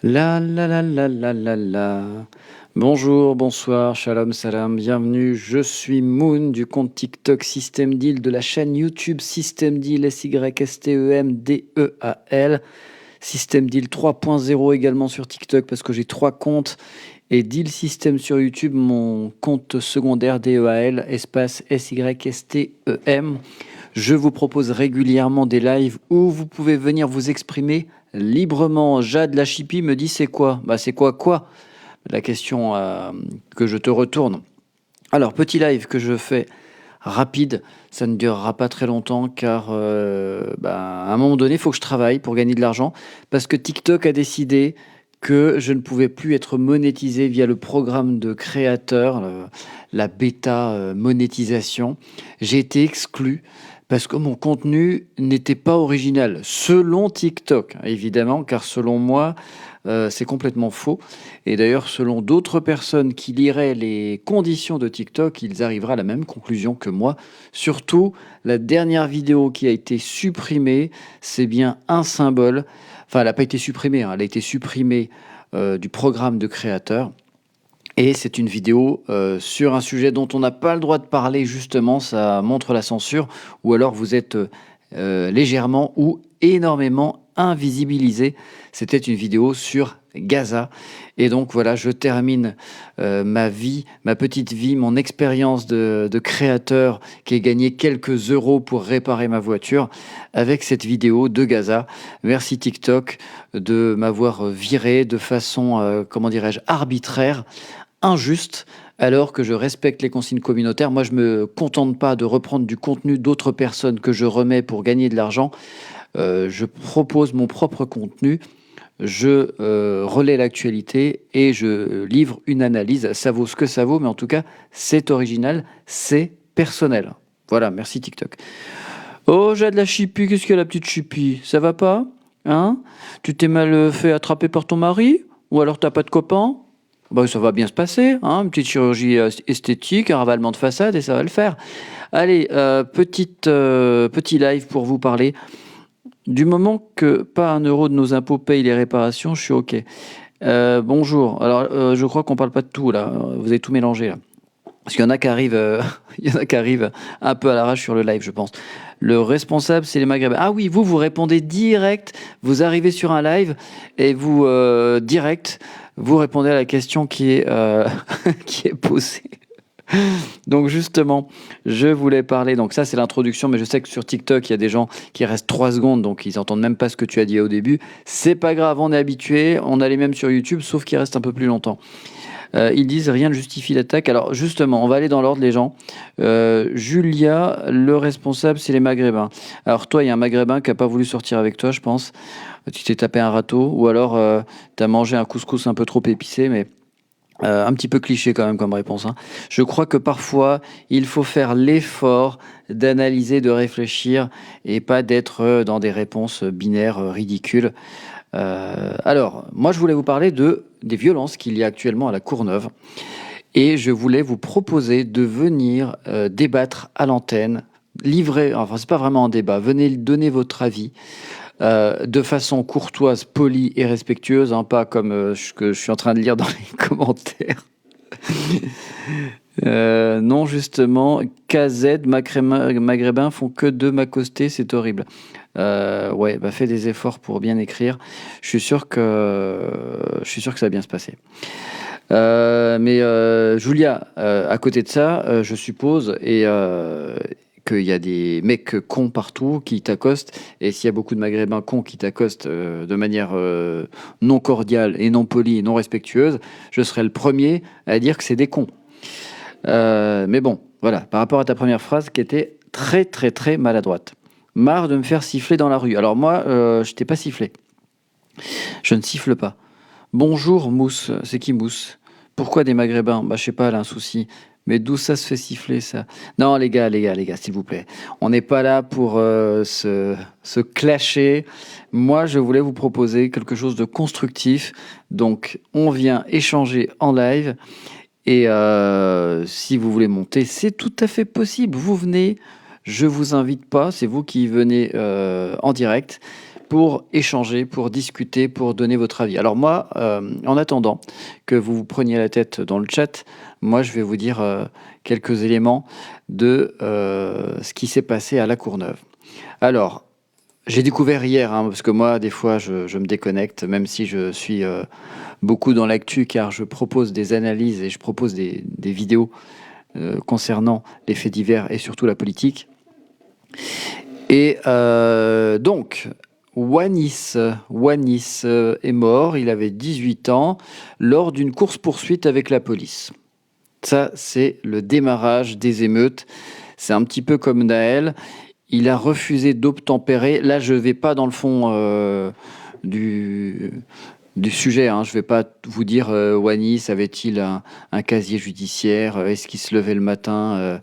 La la la la la la la. Bonjour, bonsoir, shalom, salam, bienvenue. Je suis Moon du compte TikTok System Deal de la chaîne YouTube System Deal SYSTEMDEAL. System Deal 3.0 également sur TikTok parce que j'ai 3 comptes. Et Deal System sur YouTube, mon compte secondaire DEAL, espace SYSTEM. Je vous propose régulièrement des lives où vous pouvez venir vous exprimer librement. Jade la Chippie me dit c'est quoi? Bah c'est quoi? La question que je te retourne. Alors petit live que je fais rapide, ça ne durera pas très longtemps car à un moment donné il faut que je travaille pour gagner de l'argent parce que TikTok a décidé que je ne pouvais plus être monétisé via le programme de créateur, la bêta monétisation. J'ai été exclu parce que mon contenu n'était pas original, selon TikTok, évidemment, car selon moi, c'est complètement faux. Et d'ailleurs, selon d'autres personnes qui liraient les conditions de TikTok, ils arriveraient à la même conclusion que moi. Surtout, la dernière vidéo qui a été supprimée, c'est bien un symbole. Enfin, elle n'a pas été supprimée, hein, elle a été supprimée du programme de créateur. Et c'est une vidéo sur un sujet dont on n'a pas le droit de parler, justement, ça montre la censure, ou alors vous êtes légèrement ou énormément invisibilisé. C'était une vidéo sur Gaza. Et donc voilà, je termine ma vie, ma petite vie, mon expérience de créateur qui ai gagné quelques euros pour réparer ma voiture avec cette vidéo de Gaza. Merci TikTok de m'avoir viré de façon, comment dirais-je, arbitraire, injuste, alors que je respecte les consignes communautaires. Moi, je me contente pas de reprendre du contenu d'autres personnes que je remets pour gagner de l'argent. Je propose mon propre contenu, je relais l'actualité et je livre une analyse. Ça vaut ce que ça vaut, mais en tout cas, c'est original, c'est personnel. Voilà, merci TikTok. Oh, j'ai de la chipie, qu'est-ce qu'il y a la petite chipie? Ça va pas? Hein? Tu t'es mal fait attraper par ton mari? Ou alors t'as pas de copain? Bah, ça va bien se passer, hein, une petite chirurgie esthétique, un ravalement de façade et ça va le faire. Allez, petit live pour vous parler. Du moment que pas un euro de nos impôts paye les réparations, je suis OK. Bonjour. Alors, je crois qu'on parle pas de tout là. Vous avez tout mélangé là. Parce qu'il y en a qui arrivent, il y en a qui arrivent un peu à l'arrache sur le live, je pense. Le responsable, c'est les Maghrébins. Ah oui, vous répondez direct. Vous arrivez sur un live et vous direct, vous répondez à la question qui est qui est posée. Donc justement, je voulais parler. Donc ça, c'est l'introduction, mais je sais que sur TikTok, il y a des gens qui restent 3 secondes, donc ils entendent même pas ce que tu as dit au début. C'est pas grave, on est habitué. On a les mêmes sur YouTube, sauf qu'ils restent un peu plus longtemps. Ils disent rien ne justifie l'attaque. Alors justement, on va aller dans l'ordre les gens. Julia, le responsable, c'est les Maghrébins. Alors toi, il y a un Maghrébin qui a pas voulu sortir avec toi, je pense. Tu t'es tapé un râteau, ou alors tu as mangé un couscous un peu trop épicé, mais un petit peu cliché quand même comme réponse, hein. Je crois que parfois, il faut faire l'effort d'analyser, de réfléchir, et pas d'être dans des réponses binaires ridicules. Alors, moi je voulais vous parler des violences qu'il y a actuellement à la Courneuve et je voulais vous proposer de venir débattre à l'antenne, livrer, enfin c'est pas vraiment un débat, venez donner votre avis de façon courtoise, polie et respectueuse, hein, pas comme ce que je suis en train de lire dans les commentaires. Non, justement, KZ, Maghrébins font que de m'accoster, c'est horrible. Ouais, bah fais des efforts pour bien écrire. Je suis sûr que ça va bien se passer. Mais Julia, à côté de ça, je suppose qu'il y a des mecs cons partout qui t'accostent. Et s'il y a beaucoup de Maghrébins cons qui t'accostent de manière non cordiale et non polie et non respectueuse, je serai le premier à dire que c'est des cons. Mais bon, voilà, par rapport à ta première phrase qui était très très très maladroite. Marre de me faire siffler dans la rue. Alors moi, je t'ai pas sifflé. Je ne siffle pas. Bonjour Mousse, c'est qui Mousse? Pourquoi des Maghrébins? Bah je sais pas, elle a un souci. Mais d'où ça se fait siffler ça? Non les gars, s'il vous plaît. On n'est pas là pour se clasher. Moi je voulais vous proposer quelque chose de constructif. Donc on vient échanger en live. Et si vous voulez monter, c'est tout à fait possible. Vous venez, je vous invite pas, c'est vous qui venez en direct pour échanger, pour discuter, pour donner votre avis. Alors moi, en attendant que vous vous preniez la tête dans le chat, moi je vais vous dire quelques éléments de ce qui s'est passé à La Courneuve. Alors, j'ai découvert hier, parce que moi, des fois, je me déconnecte, même si je suis beaucoup dans l'actu, car je propose des analyses et je propose des vidéos concernant les faits divers et surtout la politique. Et donc, Wanis est mort, il avait 18 ans, lors d'une course-poursuite avec la police. Ça, c'est le démarrage des émeutes. C'est un petit peu comme Naël. Il a refusé d'obtempérer. Là, je ne vais pas dans le fond du sujet. Je ne vais pas vous dire Wanis avait-il un casier judiciaire, est-ce qu'il se levait le matin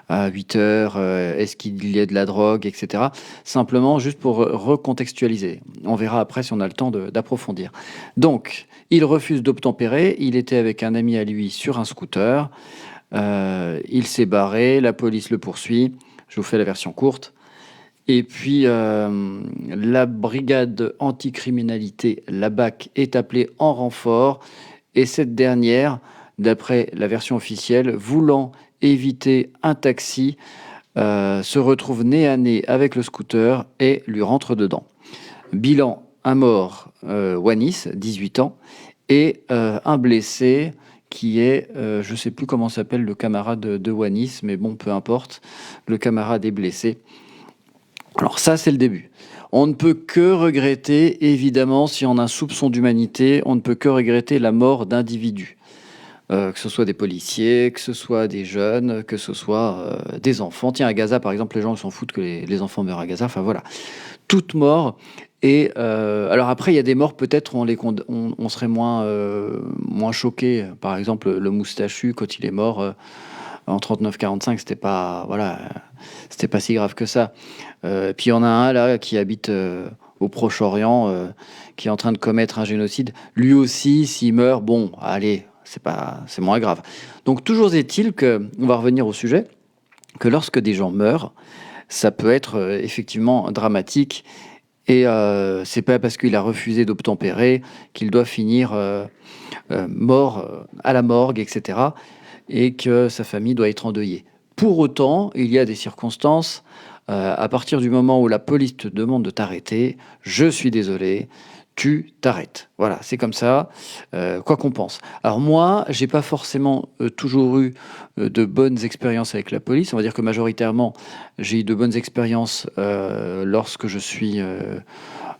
à 8 heures, est-ce qu'il y a de la drogue, etc. Simplement, juste pour recontextualiser. On verra après si on a le temps d'approfondir. Donc, il refuse d'obtempérer. Il était avec un ami à lui sur un scooter. Il s'est barré. La police le poursuit. Je vous fais la version courte. Et puis, la brigade anticriminalité, la BAC, est appelée en renfort. Et cette dernière, d'après la version officielle, voulant éviter un taxi, se retrouve nez à nez avec le scooter et lui rentre dedans. Bilan, un mort, Wanis, 18 ans, et un blessé qui est, je ne sais plus comment s'appelle le camarade de Wanis, mais bon, peu importe, le camarade est blessé. Alors ça, c'est le début. On ne peut que regretter, évidemment, si on a un soupçon d'humanité, on ne peut que regretter la mort d'individus. Que ce soit des policiers, que ce soit des jeunes, que ce soit des enfants. Tiens, à Gaza, par exemple, les gens s'en foutent que les enfants meurent à Gaza. Enfin voilà, toute mort. Et alors après, il y a des morts peut-être où on serait moins choqué. Par exemple, le moustachu, quand il est mort en 39-45, c'était pas si grave que ça. Puis il y en a un là qui habite au Proche-Orient, qui est en train de commettre un génocide. Lui aussi, s'il meurt, bon, allez, c'est moins grave. Donc toujours est-il que, on va revenir au sujet, que lorsque des gens meurent, ça peut être effectivement dramatique. Et c'est pas parce qu'il a refusé d'obtempérer qu'il doit finir mort à la morgue, etc. Et que sa famille doit être endeuillée. Pour autant, il y a des circonstances, à partir du moment où la police te demande de t'arrêter, je suis désolé, tu t'arrêtes. Voilà, c'est comme ça, quoi qu'on pense. Alors moi, j'ai pas forcément toujours eu de bonnes expériences avec la police. On va dire que majoritairement, j'ai eu de bonnes expériences lorsque je suis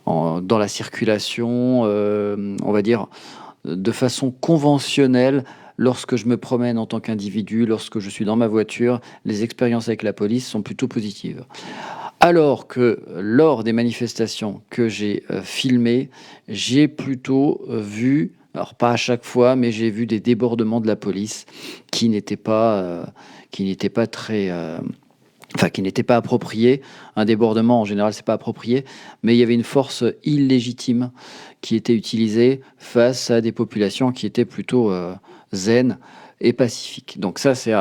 dans la circulation, on va dire de façon conventionnelle. Lorsque je me promène en tant qu'individu, lorsque je suis dans ma voiture, les expériences avec la police sont plutôt positives. Alors que lors des manifestations que j'ai filmées, j'ai plutôt vu, alors pas à chaque fois, mais j'ai vu des débordements de la police qui n'étaient pas très... qui n'étaient pas appropriés. Un débordement, en général, c'est pas approprié, mais il y avait une force illégitime qui était utilisée face à des populations qui étaient plutôt zen et pacifiques. Donc ça, c'est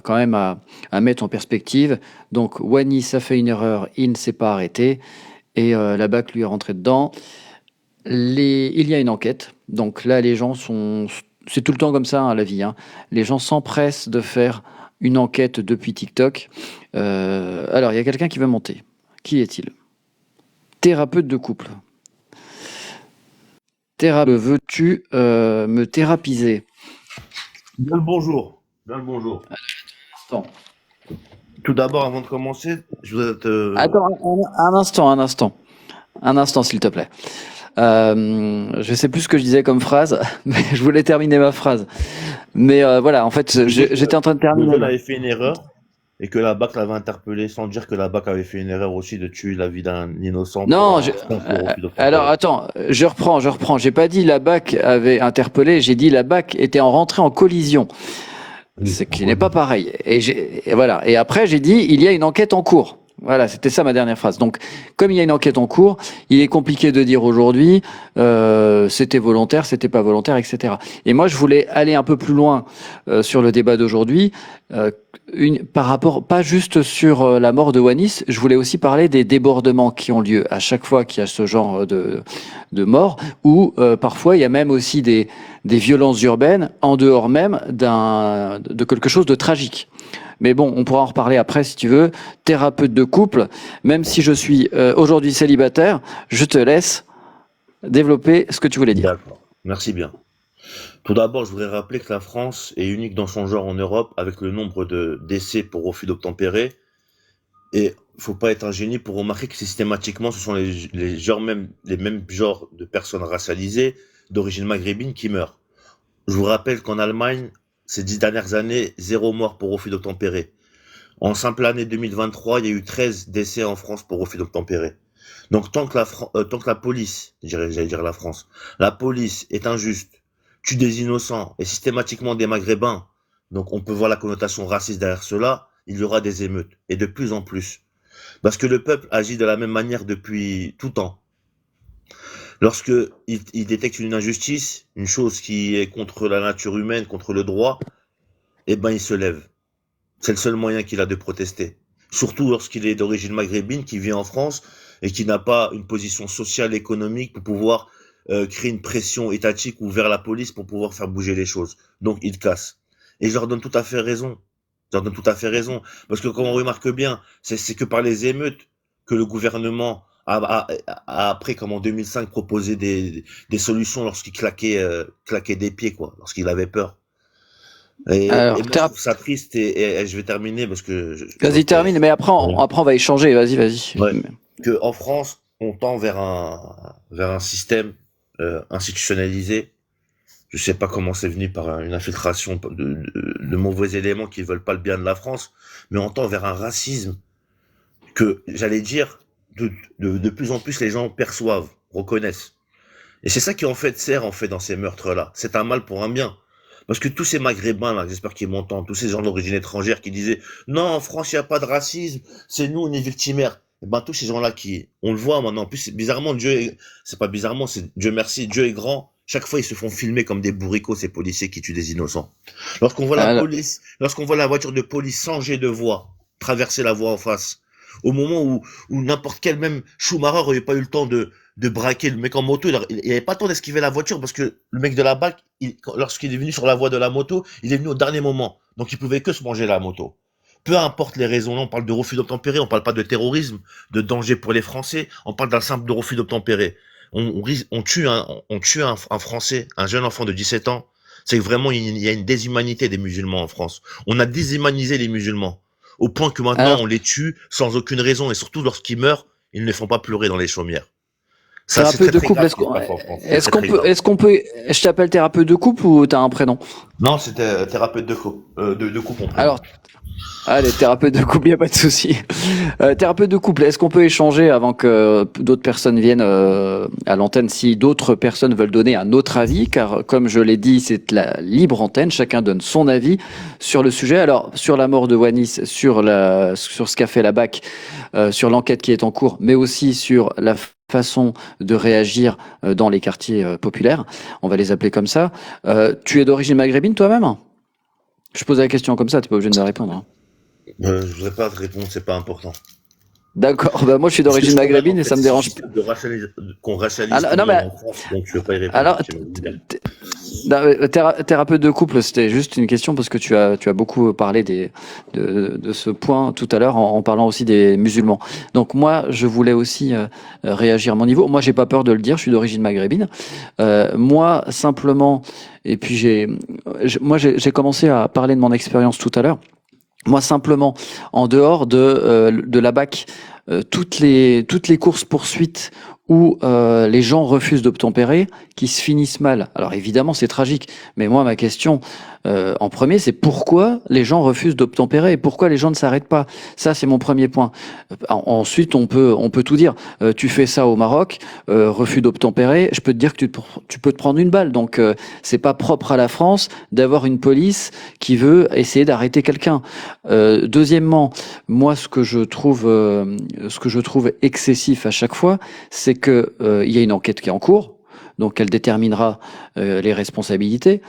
quand même à mettre en perspective. Donc Wanis a fait une erreur, il ne s'est pas arrêté, et la BAC lui est rentrée dedans. Il y a une enquête, donc là, les gens sont... C'est tout le temps comme ça, la vie. Les gens s'empressent de faire une enquête depuis TikTok. Alors, il y a quelqu'un qui veut monter. Qui est-il? Thérapeute de couple. Veux-tu me thérapiser? Bien le bonjour. Bien le bonjour. Attends. Tout d'abord, avant de commencer, je voudrais te... Attends, un instant, s'il te plaît. Je sais plus ce que je disais comme phrase, mais je voulais terminer ma phrase. Mais voilà, en fait, j'étais en train de terminer. Le jeune avait fait une erreur et que la BAC l'avait interpellé sans dire que la BAC avait fait une erreur aussi de tuer la vie d'un innocent. Non, alors attends, je reprends. J'ai pas dit la BAC avait interpellé, j'ai dit la BAC était rentrée en collision. Ce qui n'est pas pareil. Et voilà. Et après, j'ai dit il y a une enquête en cours. Voilà, c'était ça ma dernière phrase. Donc, comme il y a une enquête en cours, il est compliqué de dire aujourd'hui c'était volontaire, c'était pas volontaire, etc. Et moi, je voulais aller un peu plus loin sur le débat d'aujourd'hui. par rapport, pas juste sur la mort de Wanis, je voulais aussi parler des débordements qui ont lieu à chaque fois qu'il y a ce genre de mort, ou parfois il y a même aussi des violences urbaines en dehors même de quelque chose de tragique. Mais bon, on pourra en reparler après si tu veux. Thérapeute de couple, même si je suis aujourd'hui célibataire, je te laisse développer ce que tu voulais dire. D'accord. Merci bien. Tout d'abord, je voudrais rappeler que la France est unique dans son genre en Europe avec le nombre de décès pour refus d'obtempérer. Et il faut pas être un génie pour remarquer que systématiquement, ce sont les mêmes genres de personnes racialisées d'origine maghrébine qui meurent. Je vous rappelle qu'en Allemagne, ces 10 dernières années, 0 mort pour refus d'obtempérer. En simple année 2023, il y a eu 13 décès en France pour refus d'obtempérer. Donc tant que la police, j'allais dire la France, la police est injuste, tue des innocents et systématiquement des Maghrébins, donc on peut voir la connotation raciste derrière cela, il y aura des émeutes, et de plus en plus. Parce que le peuple agit de la même manière depuis tout temps. Lorsque il détecte une injustice, une chose qui est contre la nature humaine, contre le droit, eh ben il se lève. C'est le seul moyen qu'il a de protester. Surtout lorsqu'il est d'origine maghrébine, qui vit en France et qui n'a pas une position sociale, économique pour pouvoir créer une pression étatique ou vers la police pour pouvoir faire bouger les choses. Donc il casse. Et je leur donne tout à fait raison. Je leur donne tout à fait raison. Parce que comme on remarque bien, c'est que par les émeutes que le gouvernement a après, comme en 2005, proposé des solutions lorsqu'il claquait des pieds, quoi, lorsqu'il avait peur. Et Alors, moi, je trouve ça triste et je vais terminer parce que vas-y, termine, mais après, on va échanger. Vas-y. Ouais. Que en France, on tend vers un système institutionnalisé. Je sais pas comment c'est venu par une infiltration de mauvais éléments qui veulent pas le bien de la France, mais on tend vers un racisme que, j'allais dire, de plus en plus les gens perçoivent, reconnaissent. Et c'est ça qui en fait sert en fait dans ces meurtres-là. C'est un mal pour un bien. Parce que tous ces Maghrébins là, j'espère qu'ils m'entendent, tous ces gens d'origine étrangère qui disaient non, en France il y a pas de racisme, c'est nous on est victimaires. Et ben tous ces gens-là qui, on le voit maintenant. En plus bizarrement c'est pas bizarrement, c'est Dieu merci, Dieu est grand. Chaque fois ils se font filmer comme des bourricots ces policiers qui tuent des innocents. Lorsqu'on voit lorsqu'on voit la voiture de police changer de voie, traverser la voie en face, au moment où n'importe quel même Schumacher n'aurait pas eu le temps de braquer le mec en moto, il avait pas le temps d'esquiver la voiture parce que le mec de la BAC, lorsqu'il est venu sur la voie de la moto, il est venu au dernier moment. Donc il pouvait que se manger la moto. Peu importe les raisons, là on parle de refus d'obtempérer, on parle pas de terrorisme, de danger pour les Français, on parle d'un simple de refus d'obtempérer. On tue un Français, un jeune enfant de 17 ans. C'est que vraiment il y a une déshumanité des musulmans en France. On a déshumanisé les musulmans au point que maintenant on les tue sans aucune raison et surtout lorsqu'ils meurent, ils ne font pas pleurer dans les chaumières. Ça, thérapeute de couple, est-ce qu'on peut, je t'appelle thérapeute de couple ou t'as un prénom? Non, c'était thérapeute de couple, de couple en prénom. Alors, allez, thérapeute de couple, y a pas de souci. Thérapeute de couple, est-ce qu'on peut échanger avant que d'autres personnes viennent à l'antenne si d'autres personnes veulent donner un autre avis, car comme je l'ai dit, c'est la libre antenne, chacun donne son avis sur le sujet. Alors, sur la mort de Wanis, sur ce qu'a fait la BAC, sur l'enquête qui est en cours, mais aussi sur la façon de réagir dans les quartiers populaires, on va les appeler comme ça. Tu es d'origine maghrébine toi-même? Je pose la question comme ça, t'es pas obligé de me répondre. Hein. Je voudrais pas te répondre, c'est pas important. D'accord, bah moi je suis d'origine maghrébine et ça me dérange pas. Qu'on racialise non, mais, en France, donc je veux pas y répondre. Alors, thérapeute de couple, c'était juste une question parce que tu as beaucoup parlé de ce point tout à l'heure en parlant aussi des musulmans. Donc moi, je voulais aussi réagir à mon niveau. Moi, j'ai pas peur de le dire, je suis d'origine maghrébine. Moi, simplement, et puis j'ai commencé à parler de mon expérience tout à l'heure. Moi, simplement, en dehors de la BAC, toutes les courses-poursuites où les gens refusent d'obtempérer, qui se finissent mal. Alors évidemment, c'est tragique, mais moi, ma question en premier, c'est pourquoi les gens refusent d'obtempérer et pourquoi les gens ne s'arrêtent pas. Ça, c'est mon premier point. Ensuite, on peut tout dire. Tu fais ça au Maroc, refus d'obtempérer, je peux te dire que tu peux te prendre une balle. Donc, c'est pas propre à la France d'avoir une police qui veut essayer d'arrêter quelqu'un. Deuxièmement, moi, ce que je trouve excessif à chaque fois, c'est que il y a une enquête qui est en cours. donc elle déterminera les responsabilités.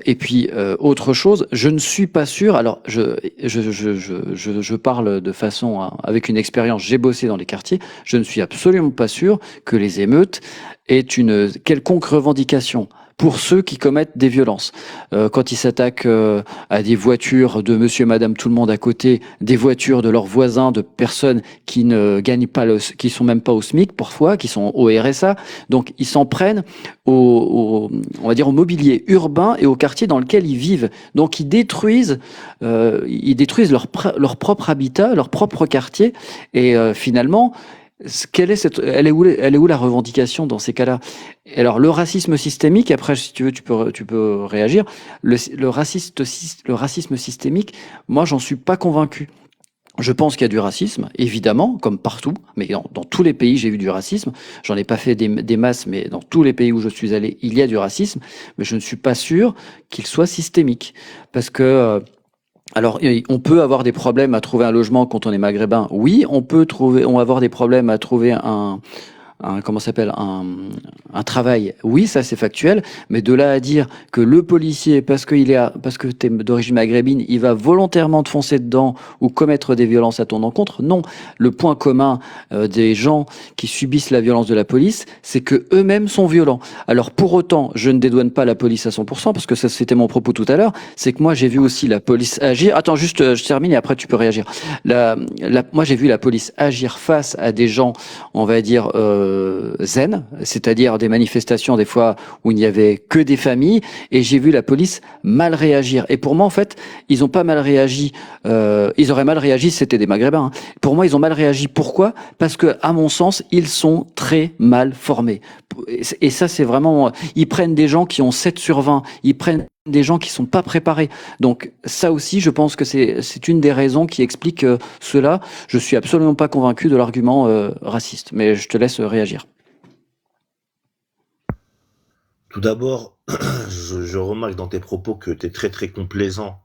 Et puis autre chose, je ne suis pas sûr. Alors je parle de façon avec une expérience. J'ai bossé dans les quartiers. Je ne suis absolument pas sûr que les émeutes aient une quelconque revendication pour ceux qui commettent des violences. Quand ils s'attaquent à des voitures de monsieur, madame, tout le monde à côté, des voitures de leurs voisins, de personnes qui ne gagnent pas, qui sont même pas au SMIC parfois, qui sont au RSA, donc ils s'en prennent on va dire au mobilier urbain et au quartier dans lequel ils vivent. Donc ils détruisent leur propre habitat, leur propre quartier, et finalement, elle est où la revendication dans ces cas-là? Alors le racisme systémique, après si tu veux tu peux réagir. Le racisme systémique, moi j'en suis pas convaincu. Je pense qu'il y a du racisme, évidemment, comme partout, mais dans tous les pays j'ai vu du racisme. J'en ai pas fait des masses, mais dans tous les pays où je suis allé, il y a du racisme, mais je ne suis pas sûr qu'il soit systémique, parce que alors, on peut avoir des problèmes à trouver un logement quand on est maghrébin. Oui, on va avoir des problèmes à trouver un travail. Oui, ça c'est factuel, mais de là à dire que le policier, parce que t'es d'origine maghrébine, il va volontairement te foncer dedans ou commettre des violences à ton encontre, non. Le point commun des gens qui subissent la violence de la police, c'est que eux-mêmes sont violents. Alors pour autant, je ne dédouane pas la police à 100%, parce que ça c'était mon propos tout à l'heure, c'est que moi j'ai vu aussi la police agir. Attends, juste je termine et après tu peux réagir. Moi j'ai vu la police agir face à des gens, on va dire zen, c'est-à-dire des manifestations des fois où il n'y avait que des familles, et j'ai vu la police mal réagir. Et pour moi, en fait, ils ont pas mal réagi. Ils auraient mal réagi si c'était des Maghrébins. Hein. Pour moi, ils ont mal réagi. Pourquoi? Parce que, à mon sens, ils sont très mal formés. Et ça, c'est vraiment... Ils prennent des gens qui ont 7 sur 20. Ils prennent des gens qui sont pas préparés. Donc ça aussi, je pense que c'est une des raisons qui explique cela. Je suis absolument pas convaincu de l'argument raciste, mais je te laisse réagir. Tout d'abord, je remarque dans tes propos que tu es très très complaisant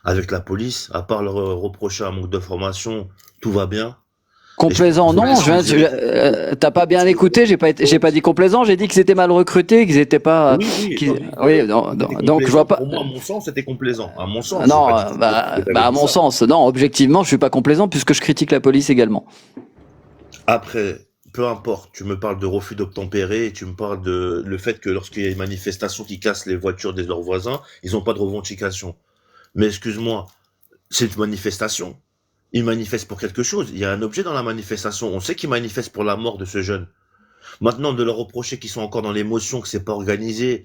avec la police. À part leur reprocher un manque de formation, tout va bien. Complaisant, non, t'as pas bien écouté, j'ai pas dit complaisant, j'ai dit qu'ils étaient mal recrutés, qu'ils étaient pas, oui, donc je vois pas. Pour moi, à mon sens, c'était complaisant. À mon sens. Non, à mon sens, non, objectivement, je suis pas complaisant puisque je critique la police également. Après, peu importe, tu me parles de refus d'obtempérer, et tu me parles de le fait que lorsqu'il y a une manifestation qui casse les voitures de leurs voisins, ils n'ont pas de revendication. Mais excuse-moi, c'est une manifestation. Ils manifestent pour quelque chose. Il y a un objet dans la manifestation. On sait qu'ils manifestent pour la mort de ce jeune. Maintenant, de leur reprocher qu'ils sont encore dans l'émotion, que c'est pas organisé,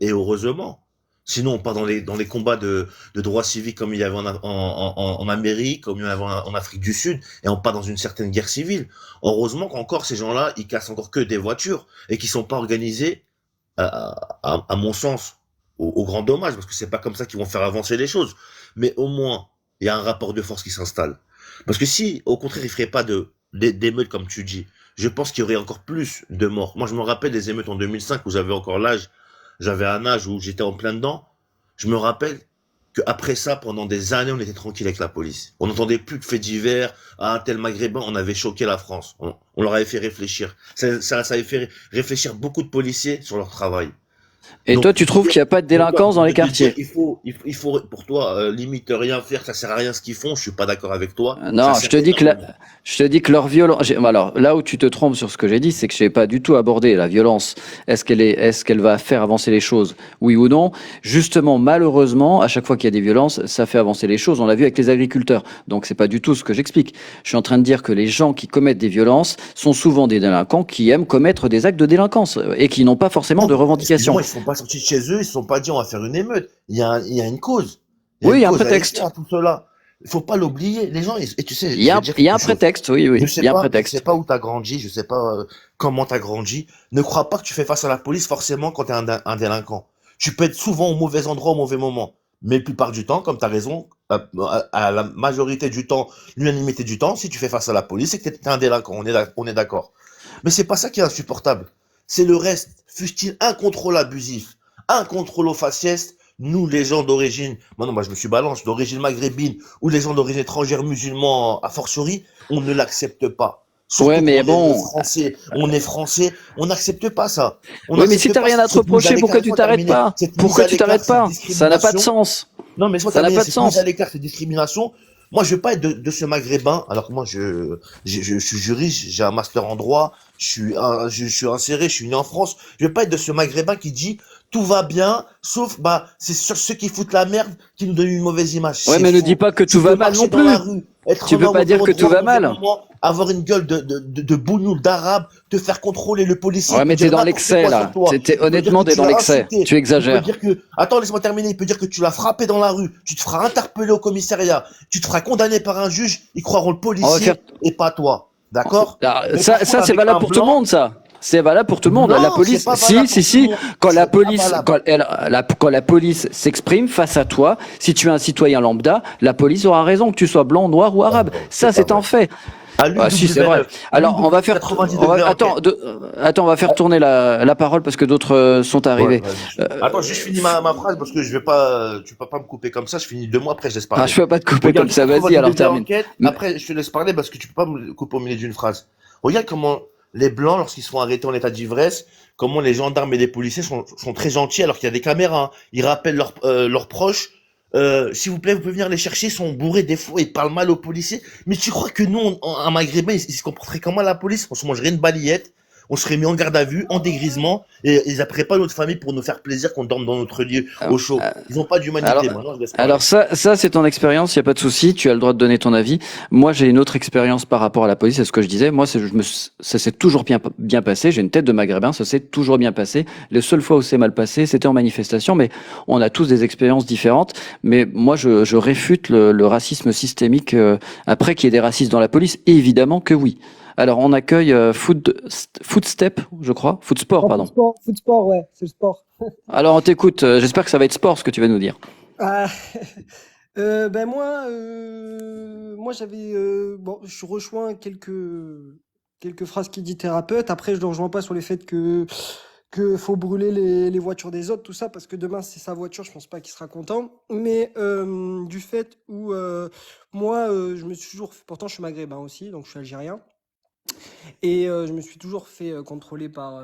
et heureusement. Sinon, on part dans les combats de droits civiques comme il y avait en Amérique, comme il y avait en Afrique du Sud, et on part dans une certaine guerre civile. Heureusement qu'encore ces gens-là, ils cassent encore que des voitures, et qui sont pas organisés, à mon sens, au grand dommage, parce que c'est pas comme ça qu'ils vont faire avancer les choses. Mais au moins, il y a un rapport de force qui s'installe. Parce que si, au contraire, ils feraient pas d'émeutes comme tu dis, je pense qu'il y aurait encore plus de morts. Moi, je me rappelle des émeutes en 2005 où j'avais encore l'âge, j'avais un âge où j'étais en plein dedans. Je me rappelle qu'après ça, pendant des années, on était tranquille avec la police. On n'entendait plus de faits divers. Ah, un tel maghrébin, on avait choqué la France. On leur avait fait réfléchir. Ça avait fait réfléchir beaucoup de policiers sur leur travail. Et donc, toi, tu trouves qu'il n'y a pas de délinquance dans les quartiers? Il faut, pour toi, limite rien faire, ça sert à rien ce qu'ils font. Je suis pas d'accord avec toi. Non, je te dis que leur violence. Alors, là où tu te trompes sur ce que j'ai dit, c'est que je n'ai pas du tout abordé la violence. Est-ce qu'elle va faire avancer les choses? Oui ou non? Justement, malheureusement, à chaque fois qu'il y a des violences, ça fait avancer les choses. On l'a vu avec les agriculteurs. Donc, c'est pas du tout ce que j'explique. Je suis en train de dire que les gens qui commettent des violences sont souvent des délinquants qui aiment commettre des actes de délinquance et qui n'ont pas forcément de revendications. Ils sont pas sortis de chez eux, ils se sont pas dit on va faire une émeute. Il y a une cause. Oui, il y a un prétexte. À tout cela. Il faut pas l'oublier. Les gens, et tu sais, il y a un prétexte, oui. Il y a un prétexte. Je sais pas où t'as grandi, je sais pas comment t'as grandi. Ne crois pas que tu fais face à la police forcément quand t'es un délinquant. Tu peux être souvent au mauvais endroit au mauvais moment. Mais la plupart du temps, comme t'as raison, à la majorité du temps, l'unanimité du temps, si tu fais face à la police, c'est que t'es un délinquant. On est d'accord. Mais c'est pas ça qui est insupportable. C'est le reste. Fût-il un contrôle abusif, un contrôle au faciès, nous, les gens d'origine, moi je me suis balance, d'origine maghrébine, ou les gens d'origine étrangère musulman, a fortiori, on ne l'accepte pas. Ouais, Surtout mais qu'on est bon. français, on n'accepte pas ça. On Oui, mais si n'accepte t'as pas rien à te cette mise à reprocher, l'écart. pourquoi tu Laisse-moi t'arrêtes terminer. pas? Cette mise Pourquoi à tu l'écart, t'arrêtes cette pas? Ça n'a pas de discrimination. sens. Non, mais laisse-moi Ça n'a terminer. pas de Cette mise à sens. l'écart, cette discrimination. Moi, je veux pas être de ce maghrébin. Alors que moi, je suis juriste, j'ai un master en droit, je suis inséré, je suis né en France. Je veux pas être de ce maghrébin qui dit tout va bien, sauf, bah, c'est ceux qui foutent la merde qui nous donnent une mauvaise image. Ouais, C'est mais ne dis faux. pas que Tu tout peux va mal non marcher dans la plus. rue, être Tu en peux pas dans dire le que tout droit, va au mauvais mal. moment, avoir une gueule de bougnoule, d'arabe, te faire contrôler le policier, il Ouais, peut mais t'es dire dans n'importe l'excès, quoi sur là. toi. Il peut dire que Honnêtement, t'es tu dans l'as l'excès. insulté. Tu Il peut exagères. dire que, attends, laisse-moi terminer. Il peut dire que tu l'as frappé dans la rue. Tu te feras interpeller au commissariat. Tu te feras condamner par un juge. Ils croiront le On va faire. policier et pas toi. D'accord? Alors, Mais par contre, c'est avec valable un pour tout le blanc, monde, ça. C'est valable pour tout le monde. La non, c'est police, pas si, valable si, pour tout le si. monde. C'est pas valable. Quand la police s'exprime face à toi, si tu es un citoyen lambda, la police aura raison, que tu sois blanc, noir ou arabe. Ça, C'est pas c'est un vrai. fait. Allume Ah, si, c'est vrai. W9. Allume Alors, W9 90 degrés attends, enquête. attends, on va faire tourner la parole parce que d'autres sont Ouais, arrivés. vas-y. Euh, Attends, juste finis ma phrase parce que je vais pas, tu peux pas me couper comme ça. Je finis 2 mois après, je laisse ah, je parler. peux pas te couper comme Regarde, ça. Vas-y, 90 alors degrés termine. enquête. Mais- Après, je te laisse parler parce que tu peux pas me couper au milieu d'une phrase. Regarde comment les blancs, lorsqu'ils sont arrêtés en état d'ivresse, comment les gendarmes et les policiers sont très gentils alors qu'il y a des caméras, hein. Ils rappellent leurs proches. S'il vous plaît, vous pouvez venir les chercher, ils sont bourrés des fois, ils parlent mal aux policiers. Mais tu crois que nous, un maghrébin, ils se comporteraient comment la police? On se mangerait une balayette, on serait mis en garde à vue, en dégrisement, et ils appelleraient pas notre famille pour nous faire plaisir qu'on dorme dans notre lit au chaud. Ils ont pas Alors, d'humanité. Maintenant, je laisse alors parler. ça c'est ton expérience, il y a pas de souci, tu as le droit de donner ton avis. Moi, j'ai une autre expérience par rapport à la police, c'est ce que je disais. Moi, ça s'est toujours bien passé. J'ai une tête de maghrébin, ça s'est toujours bien passé. Les seules fois où c'est mal passé, c'était en manifestation, mais on a tous des expériences différentes. Mais moi, je réfute le racisme systémique après qu'il y ait des racistes dans la police. Et évidemment que oui. Alors, on accueille Footstep, je crois. Footsport, En pardon. foot sport, ouais, c'est le sport. Alors, on t'écoute. J'espère que ça va être sport, ce que tu vas nous dire. Ah, ben moi j'avais bon, je rejoins quelques phrases qu'il dit thérapeute. Après, je ne rejoins pas sur les faits que faut brûler les voitures des autres, tout ça, parce que demain c'est sa voiture, je pense pas qu'il sera content. Mais du fait où moi, je me suis toujours, pourtant je suis maghrébin aussi, donc je suis algérien. Et je me suis toujours fait contrôler par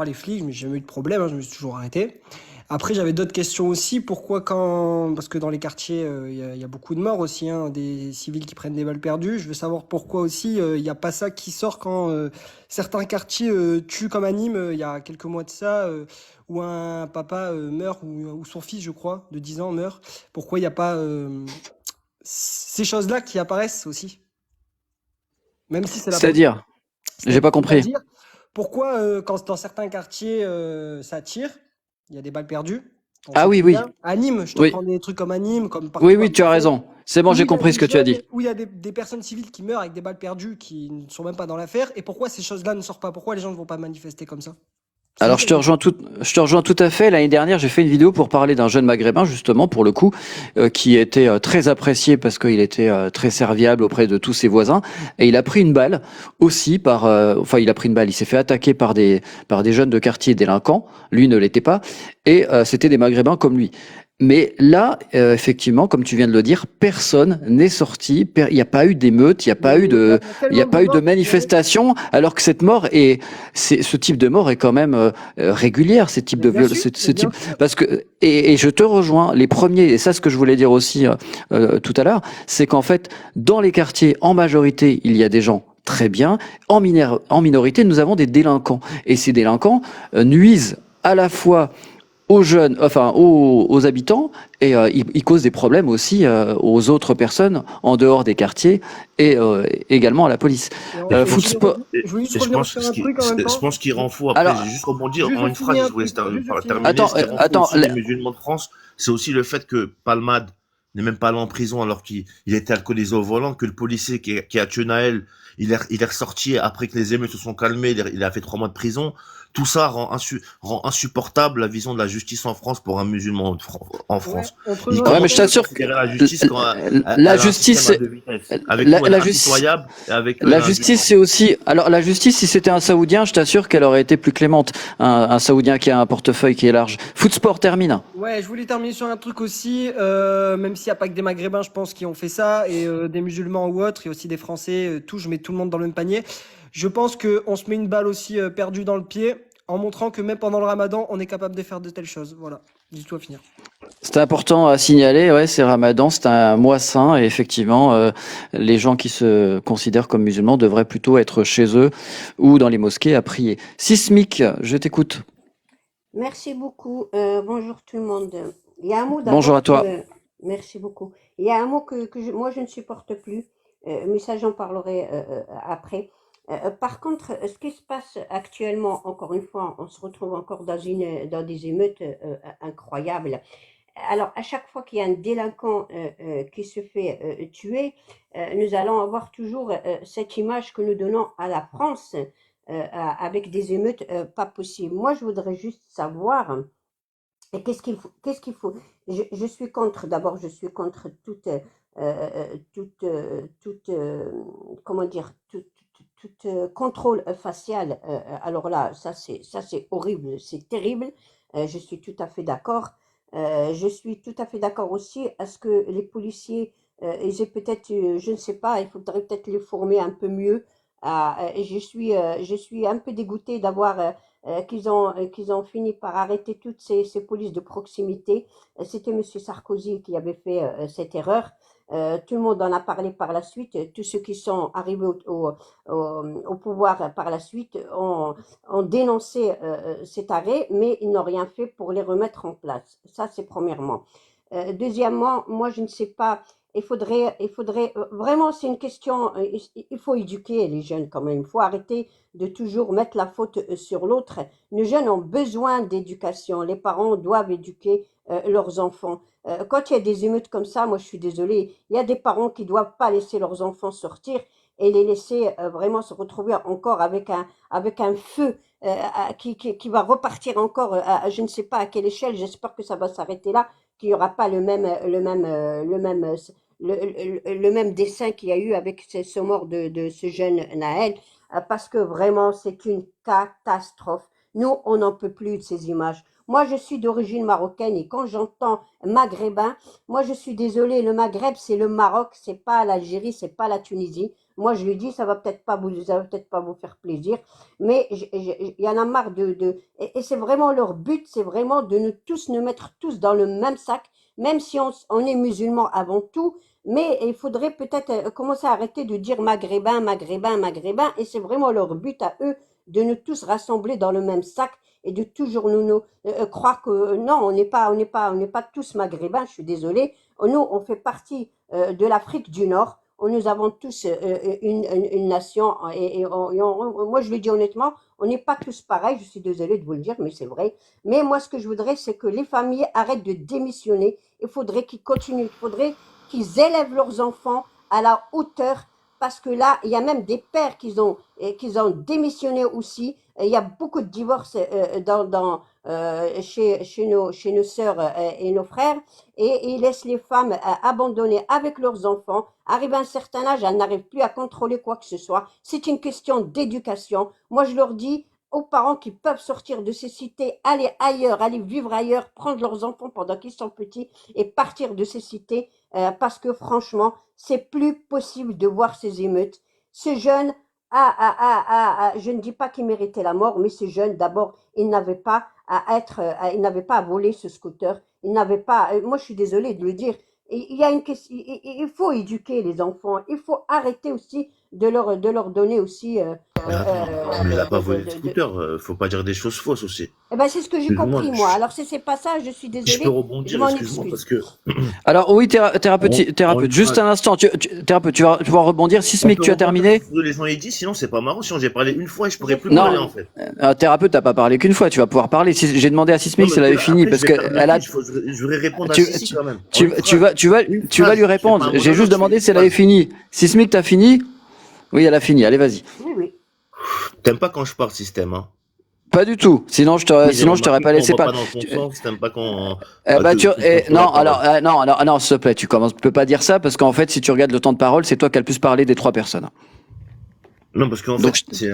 les flics, mais j'ai jamais eu de problème, hein, je me suis toujours arrêté. Après, j'avais d'autres questions aussi. Pourquoi parce que dans les quartiers, il y a beaucoup de morts aussi, hein, des civils qui prennent des balles perdues. Je veux savoir pourquoi aussi il n'y a pas ça qui sort quand certains quartiers tuent comme à Nîmes, il y a quelques mois de ça, où un papa meurt, ou son fils, je crois, de 10 ans meurt. Pourquoi il n'y a pas ces choses-là qui apparaissent aussi? Même si c'est la C'est-à-dire, j'ai pas compris. C'est-à-dire, pourquoi quand dans certains quartiers ça tire, il y a des balles perdues. On Ah sait oui, très oui. bien. À Nîmes, je te Oui. prends des trucs comme à Nîmes, comme partout Oui, en oui, tu as France, raison. C'est bon, où j'ai il y a compris des ce que tu as dit. jeunes, où il y a des personnes civiles qui meurent avec des balles perdues qui ne sont même pas dans l'affaire. Et pourquoi ces choses-là ne sortent pas? Pourquoi les gens ne vont pas manifester comme ça? C'est Alors, une je te rejoins tout à fait. L'année dernière, j'ai fait une vidéo pour parler d'un jeune maghrébin, justement, pour le coup, qui était très apprécié parce qu'il était très serviable auprès de tous ses voisins. Et il a pris une balle aussi il a pris une balle. Il s'est fait attaquer par des jeunes de quartier délinquants. Lui ne l'était pas. Et c'était des maghrébins comme lui. Mais là, effectivement, comme tu viens de le dire, personne n'est sorti. Il n'y a pas eu d'émeute, il n'y a pas eu de, il y a pas eu de manifestation, alors que ce type de mort est quand même régulière, ce type de viol, parce que et je te rejoins. Les premiers, et ça, ce que je voulais dire aussi tout à l'heure, c'est qu'en fait, dans les quartiers, en majorité, il y a des gens très bien. En minorité, nous avons des délinquants, et ces délinquants nuisent à la fois aux jeunes, enfin aux habitants, et ils causent des problèmes aussi aux autres personnes en dehors des quartiers et également à la police. Footsport. Je voulais juste Et je revenir pense, sur un truc en même je temps. pense qu'il rend fou. Après, Alors, j'ai juste rebondir Juste en je une phrase. finis un Je voulais truc. Juste je finis. terminer. attends, Ce qui rend fou attends, aussi les musulmans de France, c'est aussi le fait que Palmade n'est même pas allé en prison alors qu'il était alcoolisé au volant, que le policier qui a tué Naël, il est ressorti après que les émeutes se sont calmées, il a fait 3 mois de prison. Tout ça rend insupportable la vision de la justice en France pour un musulman en Ouais, France. entre Il nous, Ouais, mais commence je à t'assure que considérer la justice quand la elle a un système justice, à deux vitesses. Avec nous, elle la est justice, impitoyable, et avec eux, elle la est justice, indulgente. c'est aussi. Alors, la justice, si c'était un Saoudien, je t'assure qu'elle aurait été plus clémente. Un Saoudien qui a un portefeuille qui est large. Footsport termine. Ouais, je voulais terminer sur un truc aussi, même s'il n'y a pas que des Maghrébins, je pense, qui ont fait ça, et des musulmans ou autres, et aussi des Français, tout, je mets tout le monde dans le même panier. Je pense qu'on se met une balle aussi perdue dans le pied, en montrant que même pendant le Ramadan, on est capable de faire de telles choses. Voilà, dis-toi à finir. C'est important à signaler, ouais, c'est Ramadan, c'est un mois saint et effectivement, les gens qui se considèrent comme musulmans devraient plutôt être chez eux ou dans les mosquées à prier. Sismique, je t'écoute. Merci beaucoup. Bonjour tout le monde. Il y a un mot Bonjour à d'abord toi. que... Merci beaucoup. Il y a un mot moi je ne supporte plus, mais ça j'en parlerai après. Par contre, ce qui se passe actuellement, encore une fois, on se retrouve encore dans des émeutes incroyables. Alors, à chaque fois qu'il y a un délinquant qui se fait tuer, nous allons avoir toujours cette image que nous donnons à la France avec des émeutes pas possibles. Moi, je voudrais juste savoir qu'est-ce qu'il faut. Je suis contre. D'abord, je suis contre comment dire, toute contrôle facial. Alors là, ça c'est horrible, c'est terrible. Je suis tout à fait d'accord. Je suis tout à fait d'accord aussi à ce que les policiers, ils aient peut-être, je ne sais pas, il faudrait peut-être les former un peu mieux. Je suis un peu dégoûtée d'avoir qu'ils ont fini par arrêter toutes ces polices de proximité. C'était Monsieur Sarkozy qui avait fait cette erreur. Tout le monde en a parlé par la suite. Tous ceux qui sont arrivés au pouvoir par la suite ont dénoncé cet arrêt, mais ils n'ont rien fait pour les remettre en place. Ça, c'est premièrement. Deuxièmement, moi, je ne sais pas. Il faudrait vraiment, c'est une question. Il faut éduquer les jeunes quand même. Il faut arrêter de toujours mettre la faute sur l'autre. Nos jeunes ont besoin d'éducation. Les parents doivent éduquer leurs enfants. Quand il y a des émeutes comme ça, moi je suis désolée, il y a des parents qui ne doivent pas laisser leurs enfants sortir et les laisser vraiment se retrouver encore avec un feu qui va repartir encore à je ne sais pas à quelle échelle. J'espère que ça va s'arrêter là, qu'il n'y aura pas le même dessin qu'il y a eu avec ce mort de ce jeune Naël, parce que vraiment c'est une catastrophe. Nous, on n'en peut plus de ces images. Moi, je suis d'origine marocaine et quand j'entends maghrébin, moi, je suis désolée, le Maghreb, c'est le Maroc, c'est pas l'Algérie, c'est pas la Tunisie. Moi, je lui dis, ça va peut-être pas vous faire plaisir, mais il y en a marre et c'est vraiment leur but, c'est vraiment de nous mettre tous dans le même sac, même si on est musulmans avant tout, mais il faudrait peut-être commencer à arrêter de dire maghrébin, maghrébin, maghrébin, et c'est vraiment leur but à eux de nous tous rassembler dans le même sac et de toujours croire que non, on n'est pas tous maghrébins. Je suis désolée. Nous, on fait partie de l'Afrique du Nord. Nous avons tous une nation moi, je le dis honnêtement, on n'est pas tous pareils. Je suis désolée de vous le dire, mais c'est vrai. Mais moi, ce que je voudrais, c'est que les familles arrêtent de démissionner. Il faudrait qu'ils continuent. Il faudrait qu'ils élèvent leurs enfants à la hauteur parce que là, il y a même des pères qui ont démissionné aussi. Il y a beaucoup de divorces chez nos sœurs et nos frères et ils laissent les femmes abandonnées avec leurs enfants. Arrivé à un certain âge, elles n'arrivent plus à contrôler quoi que ce soit. C'est une question d'éducation. Moi, je leur dis aux parents qui peuvent sortir de ces cités, aller ailleurs, aller vivre ailleurs, prendre leurs enfants pendant qu'ils sont petits et partir de ces cités parce que franchement, c'est plus possible de voir ces émeutes. Ce jeune je ne dis pas qu'il méritait la mort, mais ce jeune, d'abord, il n'avait pas il n'avait pas à voler ce scooter. Il n'avait pas, moi je suis désolée de le dire. Il y a une question, il faut éduquer les enfants. Il faut arrêter aussi de leur donner aussi. Mais il a pas volé le scooter, faut pas dire des choses fausses aussi. Eh ben, c'est ce que j'ai Excuse-moi, compris, moi. Alors, si c'est pas ça, je suis je peux désolée. Je rebondir, m'en excuse-moi, parce excuse. que Alors oui, thérapeute, on juste un instant. Thérapeute, tu vas pouvoir rebondir. on Sismique, peut tu as rebondir terminé? sur ce que les gens aient dit, sinon c'est pas marrant. Sinon j'ai parlé une fois et je pourrais J'ai plus fini. parler Non, en fait. thérapeute, t'as pas parlé qu'une fois. Tu vas pouvoir parler. J'ai demandé à Non, Sismique mais si elle avait fini après je parce vais que perdre le elle a. fil. Je voudrais répondre à Tu, Sissi tu, quand même. En tu, une tu vas, phrase, tu vas, une tu vas phrase. lui Je fais pas répondre. un J'ai juste monologue, je fais demandé une si elle avait phrase. fini. Sismique, t'as fini? Oui, elle a fini. Allez, vas-y. Oui, oui. T'aimes pas quand je parle système, hein? Pas du tout. Sinon, je t'aurais, Oui, j'ai sinon, je t'aurais remarqué pas qu'on laissé va pas parler. dans ton sens, t'aimes pas qu'on Bah, que je te non, la alors, parole. non, s'il te plaît, tu peux pas dire ça parce qu'en fait, si tu regardes le temps de parole, c'est toi qui as le plus parlé des 3 personnes. Non, parce qu'en Donc, fait,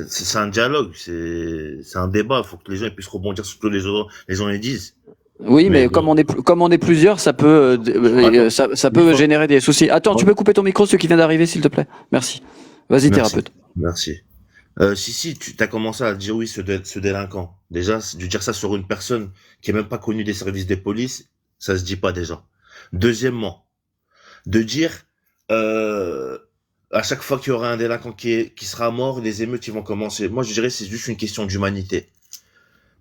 c'est un dialogue, c'est un débat. Il faut que les gens ils puissent rebondir sur ce que les gens les disent. oui, Mais mais bon, comme on est plusieurs, ça peut, attends, ça une peut fois. générer des soucis. Attends, tu Voilà. peux couper ton micro, ce qui vient d'arriver, s'il te plaît. Merci. Vas-y, Merci, thérapeute. merci. Si, tu as commencé à dire oui, ce délinquant. Déjà, de dire ça sur une personne qui est même pas connue des services des polices, ça se dit pas déjà. Deuxièmement, de dire euh, à chaque fois qu'il y aura un délinquant qui sera mort, les émeutes ils vont commencer. Moi, je dirais c'est juste une question d'humanité.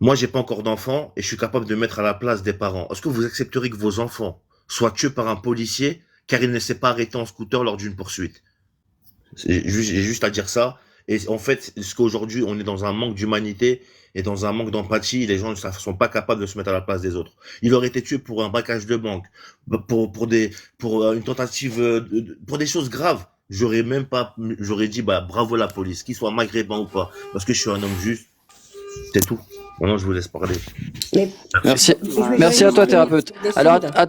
Moi, j'ai pas encore d'enfants et je suis capable de mettre à la place des parents. Est-ce que vous accepteriez que vos enfants soient tués par un policier car il ne s'est pas arrêté en scooter lors d'une poursuite? J'ai juste à dire ça. Et en fait, ce qu'aujourd'hui, on est dans un manque d'humanité et dans un manque d'empathie. Les gens ne sont pas capables de se mettre à la place des autres. Il aurait été tué pour un braquage de banque, pour une tentative, pour des choses graves. J'aurais dit, bah, bravo la police, qu'il soit maghrébin ou pas, parce que je suis un homme juste. C'est tout. Maintenant, je vous laisse parler. Mais Merci. je voudrais Merci à juste toi, finir thérapeute. sur Alors, descendre.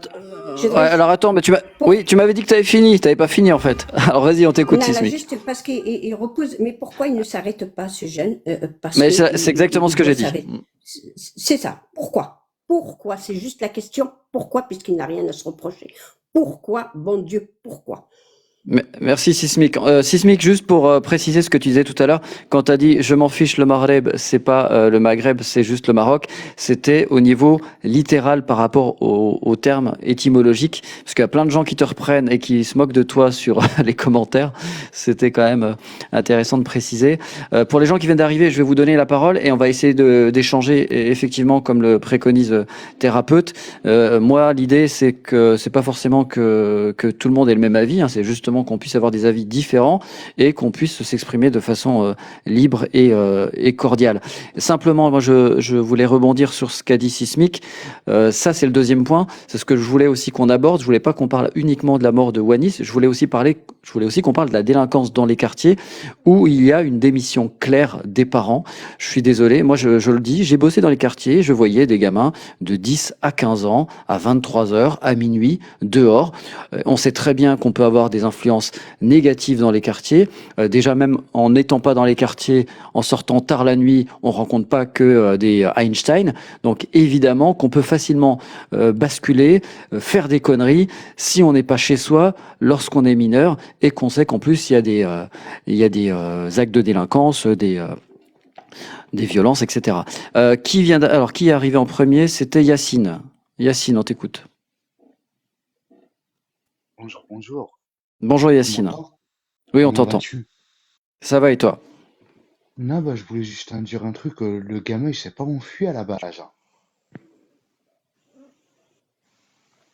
Je ouais, voudrais alors attends, mais pour- oui, tu m'avais dit que tu avais fini. Tu n'avais pas fini, en fait. Alors, vas-y, on t'écoute, Non, là, Sismic. juste parce qu'il repose. Mais pourquoi il ne s'arrête pas, ce jeune? Parce Mais que c'est exactement ce que doit j'ai dit. s'arrêter. C'est ça. Pourquoi? Pourquoi? C'est juste la question. Pourquoi? Puisqu'il n'a rien à se reprocher. Pourquoi? Bon Dieu, pourquoi? Merci Sismic. Sismic, juste pour préciser ce que tu disais tout à l'heure, quand tu as dit je m'en fiche le Maghreb, c'est pas le Maghreb, c'est juste le Maroc, c'était au niveau littéral par rapport au terme étymologique, parce qu'il y a plein de gens qui te reprennent et qui se moquent de toi sur les commentaires. C'était quand même intéressant de préciser. Pour les gens qui viennent d'arriver, je vais vous donner la parole et on va essayer d'échanger effectivement comme le préconise thérapeute. Moi, l'idée c'est que c'est pas forcément que tout le monde ait le même avis, hein, c'est justement qu'on puisse avoir des avis différents et qu'on puisse s'exprimer de façon libre et cordiale. Simplement, moi, je voulais rebondir sur ce qu'a dit Sismic. Ça, c'est le deuxième point. C'est ce que je voulais aussi qu'on aborde. Je voulais pas qu'on parle uniquement de la mort de Wanis. Je voulais aussi qu'on parle de la délinquance dans les quartiers où il y a une démission claire des parents. Je suis désolé. Moi, je le dis, j'ai bossé dans les quartiers. Je voyais des gamins de 10 à 15 ans, à 23 heures, à minuit, dehors. On sait très bien qu'on peut avoir des influences négatives dans les quartiers. Déjà même en n'étant pas dans les quartiers, en sortant tard la nuit, on rencontre pas que des Einstein. Donc évidemment qu'on peut facilement basculer, faire des conneries si on n'est pas chez soi lorsqu'on est mineur et qu'on sait qu'en plus il y a des actes de délinquance, des violences, etc. Qui est arrivé en premier? C'était Yacine. Yacine, on t'écoute. Bonjour, bonjour. Bonjour Tu Yacine. m'entends? Oui, on Comment t'entend. vas-tu? Ça va et toi? Non, bah, je voulais juste te dire un truc. Le gamin, il s'est pas enfui à la base, hein.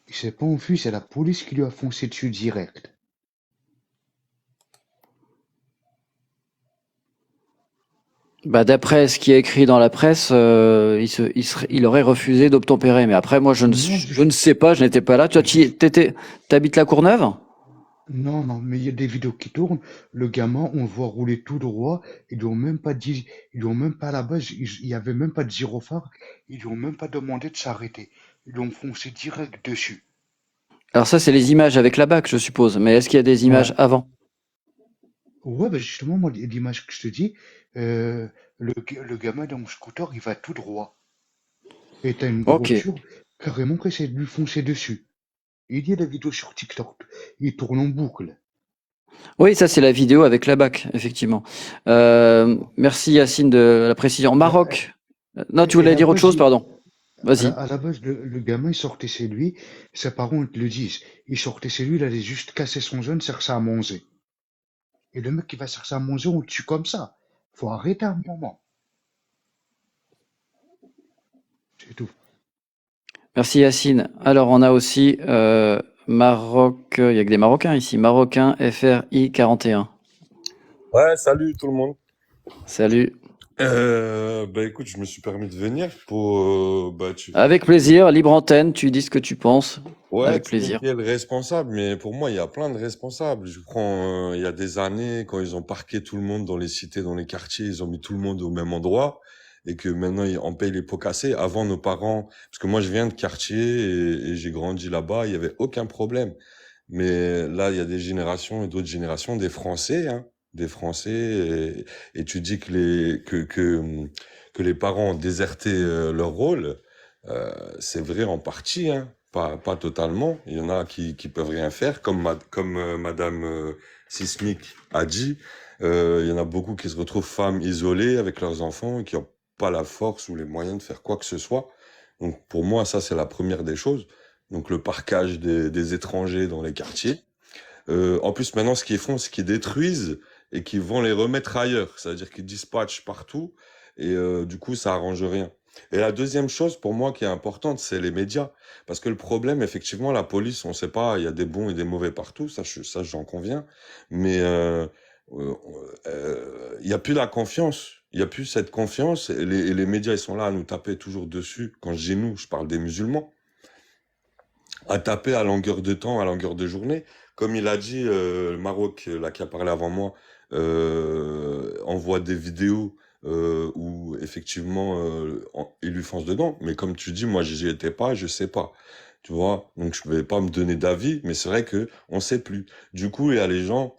Il s'est pas enfui, c'est la police qui lui a foncé dessus direct. Bah, d'après ce qui est écrit dans la presse, il aurait refusé d'obtempérer. Mais après, moi, je Non, ne sais pas, je n'étais pas là. Toi, t'habites la Courneuve? non, non, mais il y a des vidéos qui tournent. Le gamin, on le voit rouler tout droit. Ils lui ont même pas à la base, il y avait même pas de gyrophare. Ils lui ont même pas demandé de s'arrêter. Ils lui ont foncé direct dessus. Alors ça, c'est les images avec la BAC, je suppose. Mais est-ce qu'il y a des images Ouais. avant? Ouais, bah justement, moi, l'image que je te dis, euh, le gamin dans mon scooter, il va tout droit. Et t'as une Ok. voiture carrément qui essaie de lui foncer dessus. Il y a la vidéo sur TikTok. Il tourne en boucle. Oui, ça, c'est la vidéo avec la BAC, effectivement. Merci Yacine de la précision. Et, Maroc. Non, tu et voulais la dire autre base, chose, pardon. Vas-y. à la base, le gamin, il sortait chez lui. Ses parents ils te le disent. Il sortait chez lui, il allait juste casser son jeune, chercher à manger. Et le mec qui va chercher à manger, on le tue comme ça. Faut arrêter un moment. C'est tout. Merci Yacine. Alors, on a aussi Maroc. Il y a que des Marocains ici. Marocain FRI 41. Ouais, salut tout le monde. Salut. Bah écoute, je me suis permis de venir pour Avec plaisir, libre antenne, tu dis ce que tu penses. ouais, Avec tu me dis plaisir. qui est le responsable, mais pour moi, il y a plein de responsables. Je prends, il y a des années, quand ils ont parqué tout le monde dans les cités, dans les quartiers, ils ont mis tout le monde au même endroit. et que maintenant on paye les pots cassés. Avant, nos parents, parce que moi je viens de quartier et j'ai grandi là-bas, il y avait aucun problème. Mais là, il y a des générations et d'autres générations, des Français, hein, des Français, et tu dis que les parents ont déserté leur rôle. C'est vrai en partie, hein, pas totalement. Il y en a qui peuvent rien faire, comme Madame Sismic a dit. Il y en a beaucoup qui se retrouvent femmes isolées avec leurs enfants et qui n'ont pas la force ou les moyens de faire quoi que ce soit. Donc pour moi, ça c'est la première des choses. Donc le parquage des étrangers dans les quartiers. En plus, maintenant, ce qu'ils font, c'est qu'ils détruisent et qu'ils vont les remettre ailleurs. C'est-à-dire qu'ils dispatchent partout et du coup, ça arrange rien. Et la deuxième chose pour moi qui est importante, c'est les médias. Parce que le problème, effectivement, la police, on ne sait pas, il y a des bons et des mauvais partout, ça j'en conviens. Mais il n'y a plus la confiance. Il n'y a plus cette confiance. Et les médias, ils sont là à nous taper toujours dessus. Quand je dis nous, je parle des musulmans. À taper à longueur de temps, à longueur de journée. Comme il a dit, le Maroc, là, qui a parlé avant moi, envoie des vidéos où effectivement il lui fonce dedans. Mais comme tu dis, moi j'y étais pas, je sais pas. Tu vois, donc je vais pas me donner d'avis, mais c'est vrai que on sait plus. Du coup, il y a les gens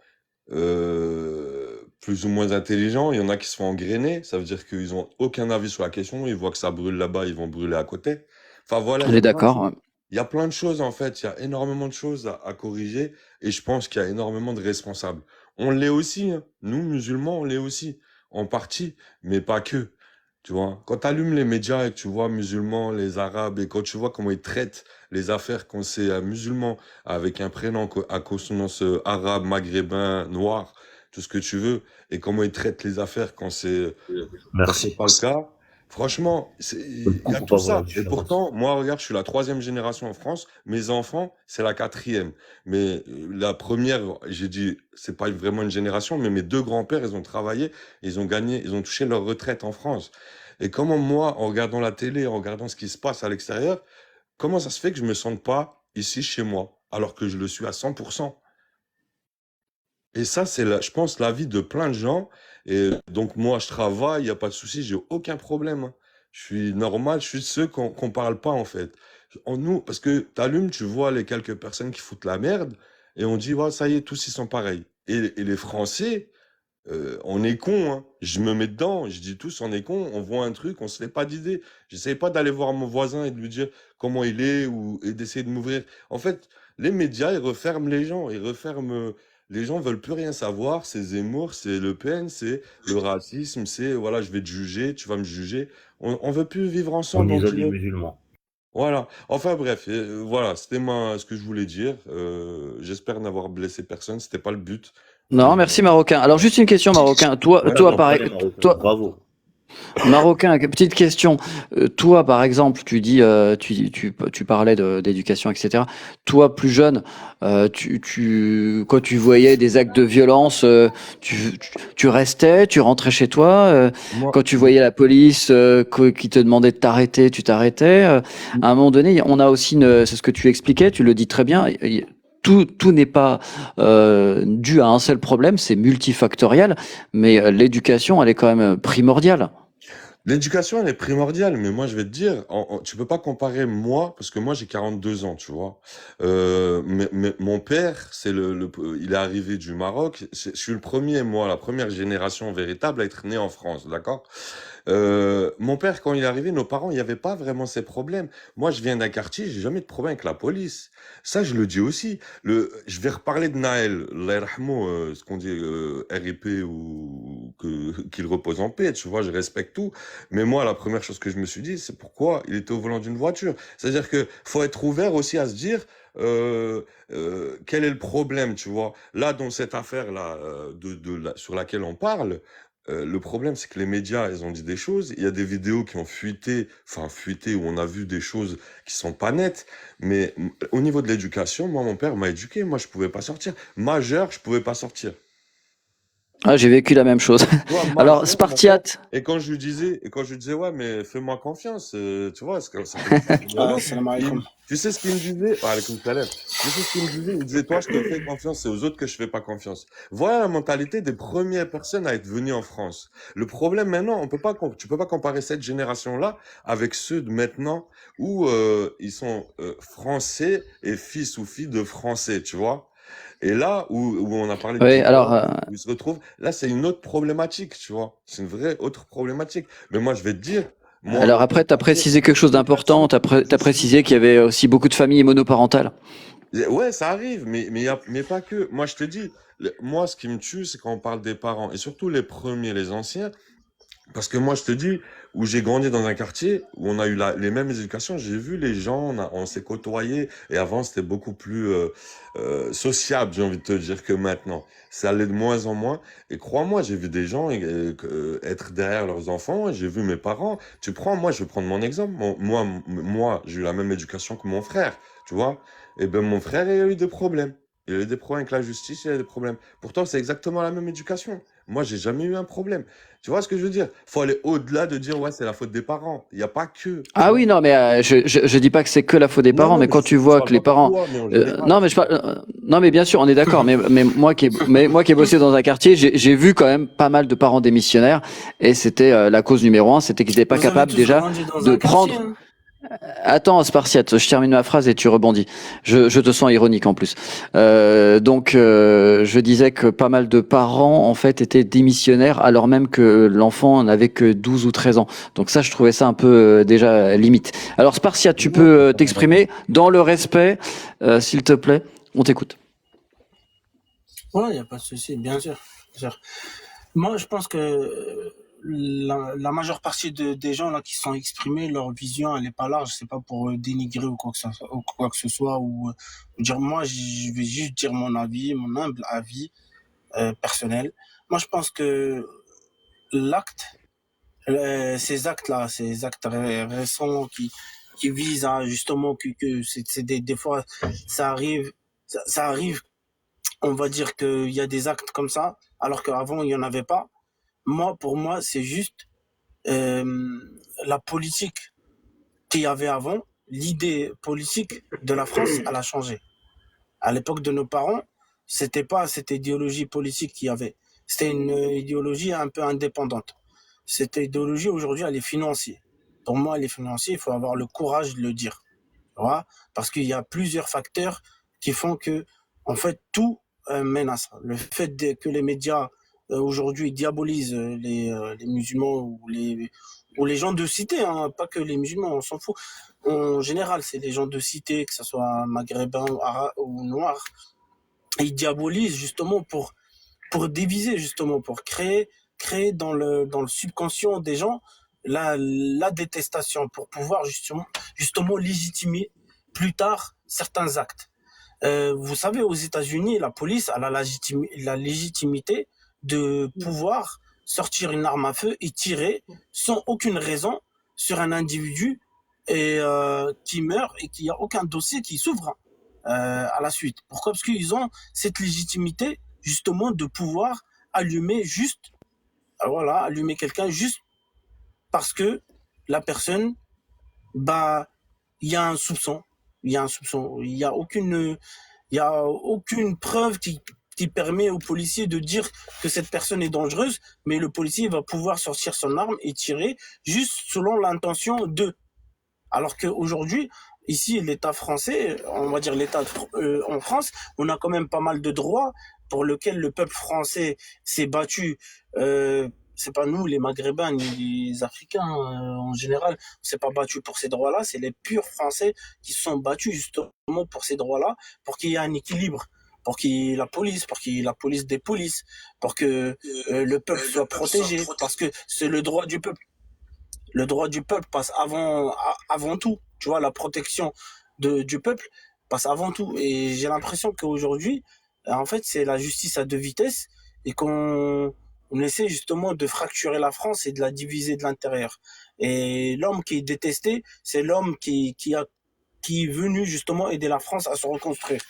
plus ou moins intelligents, il y en a qui se font engrainer, ça veut dire qu'ils ont aucun avis sur la question, ils voient que ça brûle là-bas, ils vont brûler à côté. Enfin voilà, On est d'accord. Ouais. il y a plein de choses en fait, il y a énormément de choses à corriger et je pense qu'il y a énormément de responsables. On l'est aussi, hein. Nous, musulmans, on l'est aussi, en partie, mais pas que. Tu vois, quand tu allumes les médias et que tu vois musulmans, les arabes, et quand tu vois comment ils traitent les affaires quand c'est un musulman avec un prénom à consonance arabe, maghrébin, noir, tout ce que tu veux, et comment ils traitent les affaires quand c'est Merci. pas le cas. Franchement, il y a Faut tout pas voir la ça. Et différence. pourtant, moi, regarde, je suis la 3e génération en France. Mes enfants, c'est la 4e. Mais la première, j'ai dit, c'est pas vraiment une génération, mais mes 2 grands-pères, ils ont travaillé, ils ont gagné, ils ont touché leur retraite en France. Et comment moi, en regardant la télé, en regardant ce qui se passe à l'extérieur, comment ça se fait que je me sente pas ici chez moi, alors que je le suis à 100%? Et ça, c'est, je pense, la vie de plein de gens. Et donc, moi, je travaille, il n'y a pas de souci, j'ai aucun problème, hein. Je suis normal, je suis de ceux qu'on parle pas, en fait. Nous, parce que tu allumes, tu vois les quelques personnes qui foutent la merde, et on dit, ouais, ça y est, tous ils sont pareils. Et les Français, on est cons, hein. Je me mets dedans, je dis tous, on est cons, on voit un truc, on se fait pas d'idée. J'essaye pas d'aller voir mon voisin et de lui dire comment il est, et d'essayer de m'ouvrir. En fait, les médias, ils referment les gens, ils referment. Les gens veulent plus rien savoir, c'est Zemmour, c'est Le Pen, c'est le racisme, c'est voilà, je vais te juger, tu vas me juger. On veut plus vivre On ensemble, isole les enculé. musulmans. Voilà. Enfin bref, voilà, c'était ce que je voulais dire. J'espère n'avoir blessé personne, c'était pas le but. Non, merci Marocain. Alors juste une question Marocain. Toi, Ouais, toi j'en pareil, parlais marocain. toi Bravo. Marocain, petite question. Toi, par exemple, tu dis, tu parlais d'éducation, etc. Toi, plus jeune, quand tu voyais des actes de violence, tu restais, tu rentrais chez toi. Moi, Quand tu voyais la police qui te demandait de t'arrêter, tu t'arrêtais. À un moment donné, on a aussi, c'est ce que tu expliquais, tu le dis très bien. Tout n'est pas dû à un seul problème, c'est multifactoriel, mais l'éducation, elle est quand même primordiale. l'éducation, elle est primordiale, mais moi, je vais te dire, tu peux pas comparer moi, parce que moi, j'ai 42 ans, tu vois. Mais mon père, il est arrivé du Maroc. Je suis le premier, moi, la première génération véritable à être né en France, d'accord? Mon père, quand il est arrivé, nos parents, il n'y avait pas vraiment ces problèmes. Moi, je viens d'un quartier, j'ai jamais eu de problème avec la police. Ça, je le dis aussi. Je vais reparler de Naël, Allah yarhamou, ce qu'on dit RIP ou qu'il repose en paix, tu vois, je respecte tout. Mais moi, la première chose que je me suis dit, c'est pourquoi il était au volant d'une voiture. C'est-à-dire que faut être ouvert aussi à se dire quel est le problème, tu vois. Là, dans cette affaire-là, sur laquelle on parle, le problème, c'est que les médias, ils ont dit des choses. Il y a des vidéos qui ont fuité, où on a vu des choses qui sont pas nettes. Mais au niveau de l'éducation, moi, mon père m'a éduqué. Moi, je pouvais pas sortir. Majeur, je pouvais pas sortir. Ah, j'ai vécu la même chose. Tu vois, Alors, majeur, mon père. Spartiate, Et quand je lui disais, ouais, mais fais-moi confiance, tu vois, ça commence à être violent. Salam alaikum. Tu sais ce qu'il me disait? Alaykoum salam. Mais c'est ce qu'il me disait. Il disait, toi, je te fais confiance, c'est aux autres que je fais pas confiance. Voilà la mentalité des premières personnes à être venues en France. Le problème maintenant, tu peux pas comparer cette génération-là avec ceux de maintenant où ils sont français et fils ou filles de français, tu vois. Et là où on a parlé de Oui, alors, TikTok, où ils se retrouvent, là, c'est une autre problématique, tu vois. C'est une vraie autre problématique. Mais moi, je vais te dire, moi, alors en tant après, tu as que français, précisé quelque chose les d'important. personnes, Tu je as suis précisé qu'il y avait aussi beaucoup de familles monoparentales. Ouais, ça arrive, mais pas que. Moi, je te dis, moi, ce qui me tue, c'est quand on parle des parents, et surtout les premiers, les anciens, parce que moi, je te dis, où j'ai grandi dans un quartier, où on a eu les mêmes éducations, j'ai vu les gens, on s'est côtoyés, et avant, c'était beaucoup plus sociable, j'ai envie de te dire, que maintenant. Ça allait de moins en moins, et crois-moi, j'ai vu des gens être derrière leurs enfants, j'ai vu mes parents. Tu prends, moi, je vais prendre mon exemple. Moi, j'ai eu la même éducation que mon frère, tu vois. Et ben, mon frère, il a eu des problèmes. Il a eu des problèmes avec la justice, il a eu des problèmes. Pourtant, c'est exactement la même éducation. Moi, j'ai jamais eu un problème. Tu vois ce que je veux dire? Faut aller au-delà de dire, ouais, c'est la faute des parents. Il n'y a pas que, tu Ah vois. oui, non, mais je dis pas que c'est que la faute des Non, parents, non, mais mais quand tu je vois parle que les pas pour parents, toi, mais en général, non, mais tu vois. non, mais bien sûr, on est d'accord, mais moi qui ai bossé dans un quartier, j'ai vu quand même pas mal de parents démissionnaires, et c'était la cause numéro un, c'était qu'ils n'étaient pas Vous avez capables tous déjà grandi dans de un quartier, prendre. hein? Attends, Spartiate, je termine ma phrase et tu rebondis. Je te sens ironique en plus. Donc, je disais que pas mal de parents, en fait, étaient démissionnaires alors même que l'enfant n'avait que 12 ou 13 ans. Donc ça, je trouvais ça un peu déjà limite. Alors, Spartiate, tu Non, peux t'as totalement raison. t'exprimer dans le respect, s'il te plaît. On t'écoute. Ouais, il n'y a pas de souci, bien sûr. Bien sûr. Moi, je pense que la majeure partie des gens là qui sont exprimés, leur vision, elle est pas large. C'est pas pour dénigrer ou quoi que ce soit ou dire moi, je vais juste dire mon avis, mon humble avis personnel. Moi, je pense que l'acte, ces actes-là, ces actes récents qui visent à justement que c'est des fois ça arrive, ça arrive. On va dire qu'il y a des actes comme ça, alors qu'avant il y en avait pas. Moi, pour moi, c'est juste euh, la politique qu'il y avait avant, l'idée politique de la France, elle a changé. À l'époque de nos parents, c'était pas cette idéologie politique qu'il y avait. C'était une idéologie un peu indépendante. Cette idéologie, aujourd'hui, elle est financière. Pour moi, elle est financière, il faut avoir le courage de le dire. Tu vois. Parce qu'il y a plusieurs facteurs qui font que, en fait, tout mène à ça. Le fait que les médias aujourd'hui diabolisent les musulmans ou les gens de cité, hein, pas que les musulmans, on s'en fout. En général, c'est les gens de cité, que ce soit maghrébins ou, ou noirs, ils diabolisent justement pour diviser, justement, pour créer dans le subconscient des gens la détestation, pour pouvoir justement légitimer plus tard certains actes. Vous savez, aux États-Unis, la police a la légitimité de pouvoir sortir une arme à feu et tirer sans aucune raison sur un individu qui meurt et qu'il n'y a aucun dossier qui s'ouvre à la suite. Pourquoi? Parce qu'ils ont cette légitimité justement de pouvoir allumer juste, voilà, allumer quelqu'un juste parce que la personne, bah, il y a un soupçon, il y a un soupçon, il y a aucune preuve qui permet au policier de dire que cette personne est dangereuse, mais le policier va pouvoir sortir son arme et tirer juste selon l'intention de. Alors qu'aujourd'hui, ici, l'État français, on va dire l'État en France, on a quand même pas mal de droits pour lesquels le peuple français s'est battu. C'est pas nous, les Maghrébins, ni les Africains en général, on s'est pas battu pour ces droits-là. C'est les purs Français qui se sont battus justement pour ces droits-là, pour qu'il y ait un équilibre, pour qu'il y ait la police, pour qu'il y ait la police des polices, pour que le peuple soit protégé, parce que c'est le droit du peuple. Le droit du peuple passe avant tout. Tu vois, la protection du peuple passe avant tout. Et j'ai l'impression qu'aujourd'hui, en fait, c'est la justice à deux vitesses et on essaie justement de fracturer la France et de la diviser de l'intérieur. Et l'homme qui est détesté, c'est l'homme qui est venu justement aider la France à se reconstruire.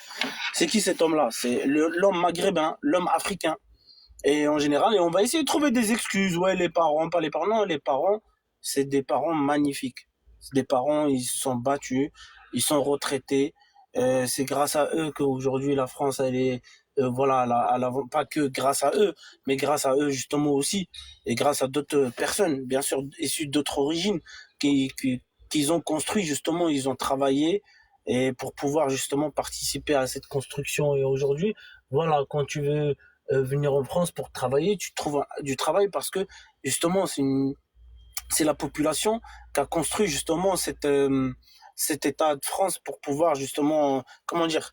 C'est qui cet homme-là? C'est l'homme maghrébin, l'homme africain. Et en général, et on va essayer de trouver des excuses. Ouais, les parents, pas les parents. Non, les parents, c'est des parents magnifiques. C'est des parents, ils se sont battus, ils sont retraités, C'est grâce à eux qu'aujourd'hui la France, elle est, voilà, pas que grâce à eux, mais grâce à eux justement aussi, et grâce à d'autres personnes, bien sûr, issues d'autres origines, qu'ils ont construit justement, ils ont travaillé, et pour pouvoir justement participer à cette construction. Et aujourd'hui, voilà, quand tu veux venir en France pour travailler, tu trouves du travail parce que justement, c'est la population qui a construit justement cet État de France pour pouvoir justement, comment dire,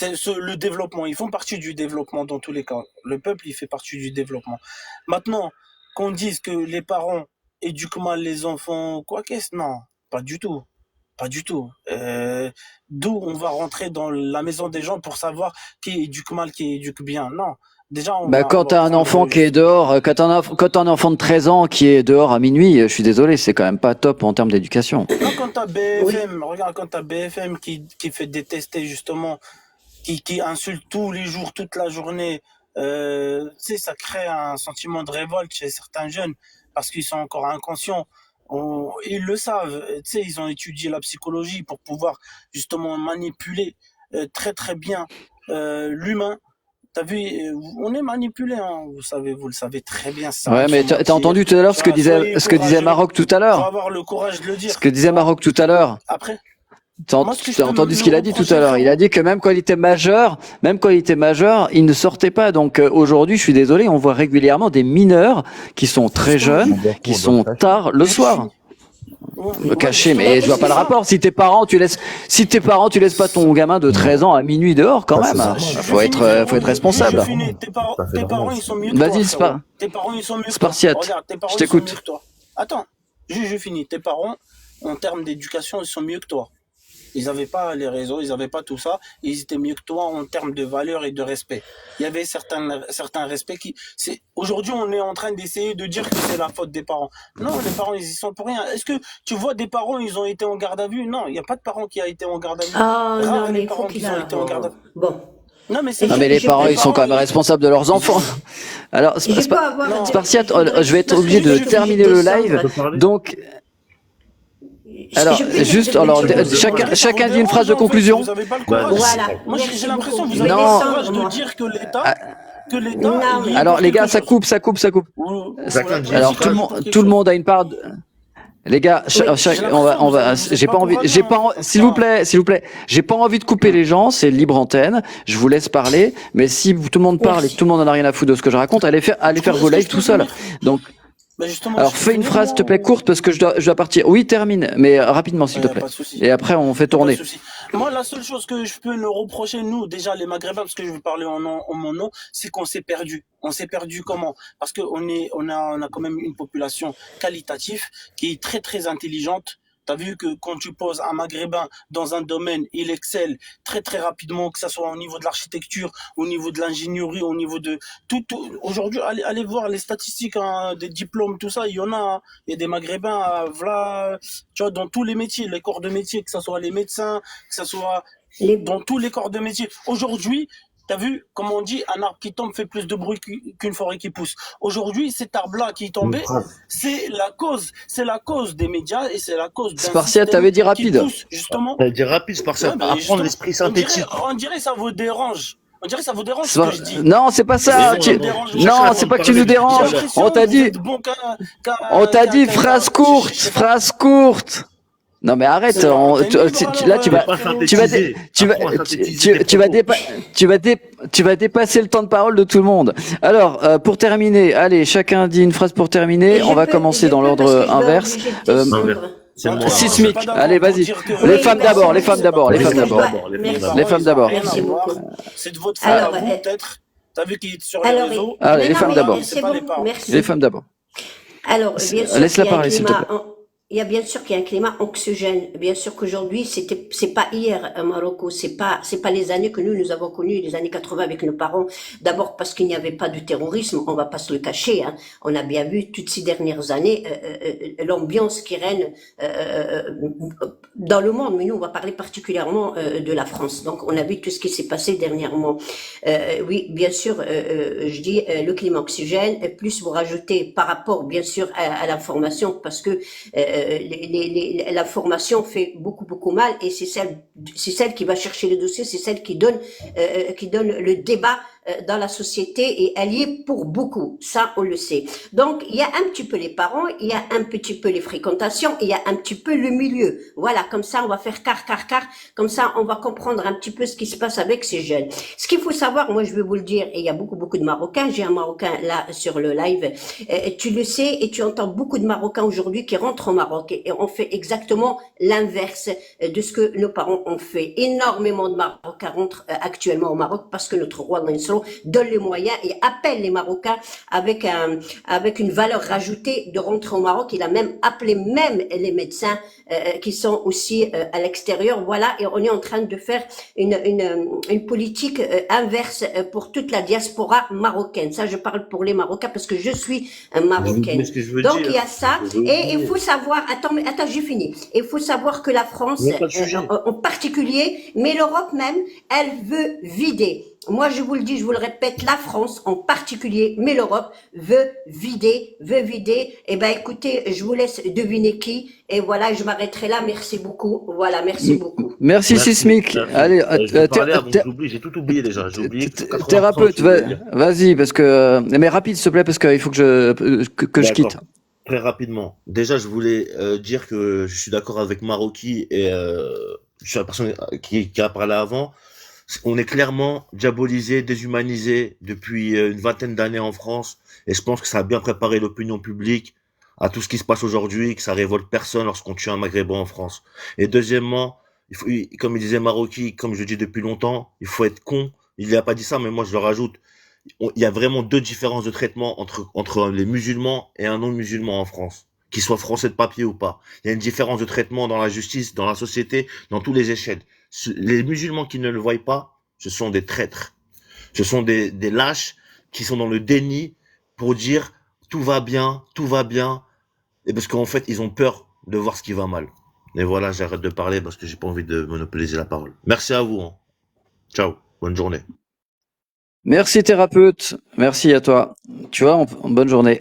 le développement. Ils font partie du développement dans tous les cas. Le peuple, il fait partie du développement. Maintenant, qu'on dise que les parents éduquent mal les enfants, quoi qu'est-ce, non, pas du tout. Pas du tout. D'où on va rentrer dans la maison des gens pour savoir qui éduque mal, qui éduque bien. Non. Déjà, Bah, on quand va t'as un enfant prendre qui est dehors, quand t'as un enfant de 13 ans qui est dehors à minuit, je suis désolé, c'est quand même pas top en termes d'éducation. non, quand t'as Oui. BFM, regarde, quand t'as BFM qui fait détester justement, qui insulte tous les jours, toute la journée, tu sais, ça crée un sentiment de révolte chez certains jeunes parce qu'ils sont encore inconscients. Ils le savent, tu sais, ils ont étudié la psychologie pour pouvoir justement manipuler très très bien l'humain. T'as vu, on est manipulé, hein, vous le savez très bien, ça Ouais, sert mais sans t'as entendu mentir. tout à l'heure Soyez ce que disait courageux, Maroc tout à faut l'heure? avoir le courage de le Ce dire, que disait tu vois. Maroc tout à l'heure. Après, T'as moi, ce que je t'as peux entendu ce lui qu'il a dit tout reprocher, à l'heure. Il a frérot, dit que même quand il était majeur, il ne sortait pas. Donc aujourd'hui, je suis désolé, on voit régulièrement des mineurs qui sont très justement, jeunes, qui sont tard le je soir. finis. Ouais, Me ouais, cacher, justement, mais je vois c'est pas le ça. rapport. Si tes parents, tu laisses pas ton gamin de 13 ans à minuit dehors, quand Ça, c'est même. normal. je Faut finis, être frérot, je responsable. finis. Tout à fait Tes normal. parents, ils sont mieux que toi, Vas-y, frérot. Tes parents, ils sont mieux que toi. Spartiate. Regarde, tes Je parents, ils sont mieux t'écoute. que toi. Attends, je finis. Tes parents, en termes d'éducation, ils sont mieux que toi. Ils n'avaient pas les réseaux, ils n'avaient pas tout ça. Ils étaient mieux que toi en termes de valeur et de respect. Il y avait certains respects aujourd'hui, on est en train d'essayer de dire que c'est la faute des parents. Non, les parents, ils y sont pour rien. Est-ce que tu vois des parents, ils ont été en garde à vue? Non, il n'y a pas de parents qui a été en garde à vue. Ah Rare non, est mais les il faut parents qu'il qui ont a. été en garde à vue. Bon. Non, mais c'est Non, vrai. mais les Je parents, peux ils sont quand même responsables de leurs enfants. Alors, Je peux avoir. Non. Spartiate, Je voudrais je vais être juste obligé de je- terminer le descendre. live. Tu peux parler? Donc, alors, Je peux dire juste, deux alors, petites de- choses. chacun dit une dérange, phrase de en fait, conclusion. Vous n'avez pas le Bah, courage. Voilà. Moi, j'ai Merci l'impression que beaucoup. vous Je avez vais Non. pas le courage descendre, de moi. dire que Ah, l'État, Non, il y est alors, pour les quelque gars, ça chose. coupe, ça coupe, ça coupe. Ou Chacun la dit. Alors, politique agit pour quelque tout le chose. monde a une part de... Les gars, Oui. J'ai l'impression que vous êtes j'ai pas pas envie, courageux, j'ai pas, hein. s'il vous plaît, j'ai pas envie de couper les gens, c'est libre antenne, je vous laisse parler, mais si tout le monde parle et que Merci. tout le monde en a rien à foutre de ce que je raconte, allez faire Du coup, vos est-ce que lives je tout peux seul. finir? Donc, Bah justement, alors je peux fais une finir, phrase, moi, s'il te plaît, ou... courte, parce que je dois partir. Oui, termine, mais rapidement, s'il Il te n'y a plaît. pas de souci. Et après, on fait Y a pas de tourner. souci. Moi, la seule chose que je peux nous reprocher, nous, déjà les Maghrébins, parce que je vais parler en mon nom, c'est qu'on s'est perdu. On s'est perdu comment? Parce on a quand même une population qualitative qui est très très intelligente. T'as vu que quand tu poses un Maghrébin dans un domaine, il excelle très très rapidement, que ce soit au niveau de l'architecture, au niveau de l'ingénierie, au niveau de tout. Aujourd'hui, allez voir les statistiques, hein, des diplômes, tout ça, il y en a. Hein. Il y a des Maghrébins, voilà, tu vois, dans tous les métiers, les corps de métier, que ce soit les médecins, que ce soit Les... dans tous les corps de métier. Aujourd'hui, t'as vu, comme on dit, un arbre qui tombe fait plus de bruit qu'une forêt qui pousse. Aujourd'hui, cet arbre-là qui est Une tombé, phrase. c'est la cause des médias et c'est la cause d'un Spartiate, système t'avais dit qui rapide. pousse justement. T'as dit rapide, c'est par ça. Ouais, ben Apprendre justement, l'esprit synthétique. on dirait ça vous dérange. On dirait ça vous dérange ce que je dis. Non, c'est pas C'est ça. ça qui me dérange. Moi, Non, c'est pas que tu nous j'ai déranges. l'impression On t'a que vous dit, êtes bon on t'a dit phrase courte, je sais pas. phrase courte. Non mais arrête, C'est antenne libre, là tu alors, vas, Pas frérot. tu vas, synthétiser. tu vas, Apprends à synthétiser tes tu vas propos. tu vas dépasser le temps de parole de tout le monde. Alors, pour terminer, allez, chacun dit une phrase pour terminer. Et On va commencer dans parce que l'ordre je vais inverse. obliger de descendre. C'est moi. Non, je suis Sismique. pas d'accord Allez, pour vas-y. dire que Les Oui, femmes merci d'abord, les beaucoup. femmes d'abord, les Les femmes femmes d'abord. d'abord. Les Merci. femmes Les d'abord. femmes d'abord. Rien à Merci voir. beaucoup. C'est de votre faute à Alors, vous, peut-être. T'as vu qu'il est sur les alors, réseaux. Allez, mais les non, femmes mais d'abord. C'est c'est pas bon, les parents. merci. Les femmes d'abord. Alors, bien sûr Laisse-la qu'il y a un parler, s'il te climat, plaît. il y a bien sûr qu'il y a un climat anxiogène. Bien sûr qu'aujourd'hui, c'est pas hier à Marocco, c'est pas les années que nous avons connues, les années 80 avec nos parents. D'abord parce qu'il n'y avait pas de terrorisme, on va pas se le cacher. Hein. On a bien vu toutes ces dernières années l'ambiance qui règne dans le monde, mais nous on va parler particulièrement de la France. Donc on a vu tout ce qui s'est passé dernièrement. Oui, bien sûr, je dis le climat anxiogène. Plus vous rajoutez par rapport, bien sûr, à l'information, parce que l'information fait beaucoup mal et c'est celle qui va chercher le dossier, c'est celle qui donne le débat dans la société et elle y est pour beaucoup. Ça, on le sait. Donc, il y a un petit peu les parents, il y a un petit peu les fréquentations, il y a un petit peu le milieu. Voilà, comme ça, on va faire quart. Comme ça, on va comprendre un petit peu ce qui se passe avec ces jeunes. Ce qu'il faut savoir, moi, je vais vous le dire, et il y a beaucoup de Marocains. J'ai un Marocain là sur le live. Tu le sais et tu entends beaucoup de Marocains aujourd'hui qui rentrent au Maroc et on fait exactement l'inverse de ce que nos parents ont fait. Énormément de Marocains rentrent actuellement au Maroc parce que notre roi donne les moyens et appelle les Marocains avec une valeur rajoutée de rentrer au Maroc. Il a même appelé les médecins qui sont aussi à l'extérieur. Voilà, et on est en train de faire une politique inverse pour toute la diaspora marocaine. Ça, je parle pour les Marocains parce que je suis marocaine. Ce que je veux Donc dire, il y a ça, et il faut savoir. Attends, j'ai fini. Il faut savoir que la France, il n'y a pas de sujet. en particulier, mais l'Europe même, elle veut vider. Moi, je vous le dis, je vous le répète, la France en particulier, mais l'Europe veut vider. Eh ben, écoutez, je vous laisse deviner qui. Et voilà, je m'arrêterai là. Merci beaucoup. Voilà, merci beaucoup. Merci Sismic. Merci. Allez, Je vais parler avant que j'oublie, j'ai tout oublié déjà. J'ai oublié que 80%, thérapeute, je voulais dire. vas-y, parce que mais rapide, s'il te plaît, parce qu'il faut que je quitte. D'accord. Très rapidement. Déjà, je voulais dire que je suis d'accord avec Maroki et je suis la personne qui a parlé avant. On est clairement diabolisé, déshumanisé depuis une vingtaine d'années en France et je pense que ça a bien préparé l'opinion publique à tout ce qui se passe aujourd'hui, que ça révolte personne lorsqu'on tue un Maghrébin en France. Et deuxièmement, comme il disait Maroki, comme je dis depuis longtemps, il faut être con. Il n'a pas dit ça, mais moi je le rajoute. Il y a vraiment deux différences de traitement entre les musulmans et un non-musulman en France, qu'ils soient français de papier ou pas. Il y a une différence de traitement dans la justice, dans la société, dans tous les échelles. Les musulmans qui ne le voient pas, ce sont des traîtres. Ce sont des lâches qui sont dans le déni pour dire tout va bien, et parce qu'en fait, ils ont peur de voir ce qui va mal. Et voilà, j'arrête de parler parce que j'ai pas envie de monopoliser la parole. Merci à vous. Hein. Ciao, bonne journée. Merci thérapeute, merci à toi. Tu vois, bonne journée.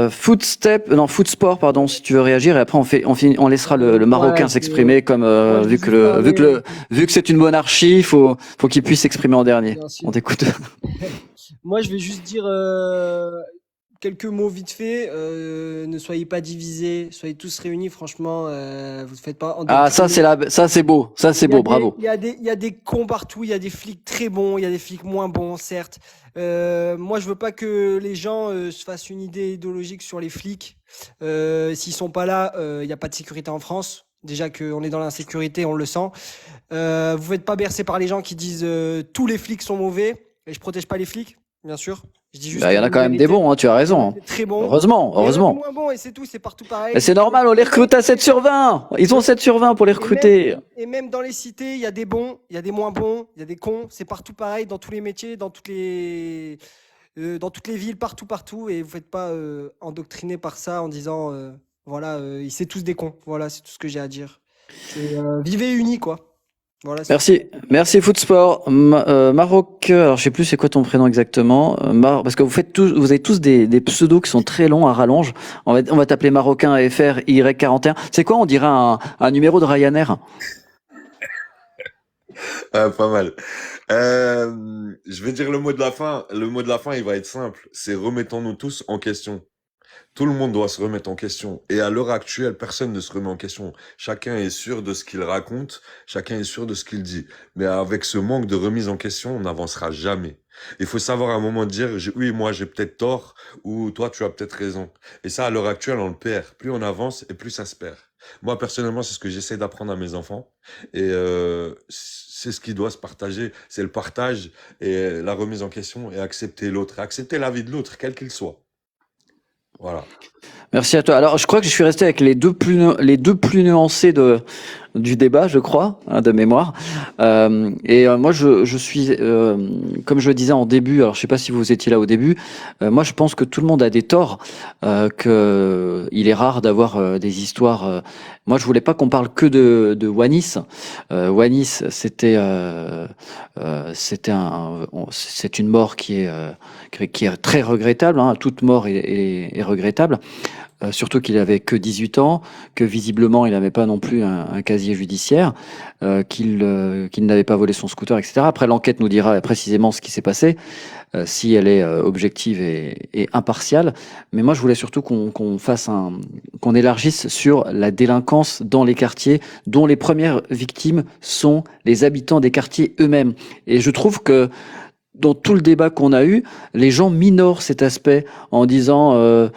Footsport, pardon, si tu veux réagir, et après on laissera le Marocain Ouais, s'exprimer comme ouais, je vu vais que juste vu que c'est une monarchie, faut qu'il puisse s'exprimer en dernier. Bien sûr. On t'écoute. Moi, je vais juste dire quelques mots vite fait. Ne soyez pas divisés, soyez tous réunis. Franchement, vous ne faites pas. Ah, ça c'est beau, bravo. Il y a des cons partout. Il y a des flics très bons, il y a des flics moins bons, certes. Moi, je veux pas que les gens se fassent une idée idéologique sur les flics. S'ils sont pas là, il n'y a pas de sécurité en France. Déjà qu'on est dans l'insécurité, on le sent. Vous faites pas bercer par les gens qui disent tous les flics sont mauvais. Et je protège pas les flics, bien sûr. Je dis juste Il y en a quand même des bons, hein, tu as raison. Très bons. Heureusement. Il y en a des moins bons et c'est tout, c'est partout pareil. Et c'est normal, on les recrute à 7 sur 20. Ils ont 7 sur 20 pour les recruter. Et même dans les cités, il y a des bons, il y a des moins bons, il y a des cons. C'est partout pareil, dans tous les métiers, dans toutes les villes, partout. Et vous faites pas endoctriner par ça en disant, voilà, c'est tous des cons. Voilà, c'est tout ce que j'ai à dire. Vivez unis, quoi. Voilà, Merci Footsport. Maroc, alors je sais plus c'est quoi ton prénom exactement. Parce que vous avez tous des pseudos qui sont très longs à rallonge. On va t'appeler Marocain FR Y41. C'est quoi, on dirait un numéro de Ryanair? Pas mal. Je vais dire le mot de la fin. Le mot de la fin, il va être simple. C'est remettons-nous tous en question. Tout le monde doit se remettre en question. Et à l'heure actuelle, personne ne se remet en question. Chacun est sûr de ce qu'il raconte, chacun est sûr de ce qu'il dit. Mais avec ce manque de remise en question, on n'avancera jamais. Il faut savoir à un moment dire, oui, moi j'ai peut-être tort, ou toi tu as peut-être raison. Et ça, à l'heure actuelle, on le perd. Plus on avance et plus ça se perd. Moi, personnellement, c'est ce que j'essaie d'apprendre à mes enfants. Et c'est ce qui doit se partager. C'est le partage et la remise en question et accepter l'autre. Accepter l'avis de l'autre, quel qu'il soit. Voilà. Merci à toi. Alors, je crois que je suis resté avec les deux plus nuancés du débat, je crois, hein, de mémoire. Moi, je suis, comme je le disais en début, alors je sais pas si vous étiez là au début, moi je pense que tout le monde a des torts, que il est rare d'avoir des histoires. Moi, je voulais pas qu'on parle que de Wanis. Wanis, c'est une mort qui est très regrettable. Hein, toute mort est regrettable. surtout qu'il avait que 18 ans, que visiblement il n'avait pas non plus un casier judiciaire, qu'il n'avait pas volé son scooter, etc. Après, l'enquête nous dira précisément ce qui s'est passé, si elle est objective et impartiale. Mais moi, je voulais surtout qu'on élargisse sur la délinquance dans les quartiers, dont les premières victimes sont les habitants des quartiers eux-mêmes. Et je trouve que dans tout le débat qu'on a eu, les gens minorent cet aspect en disant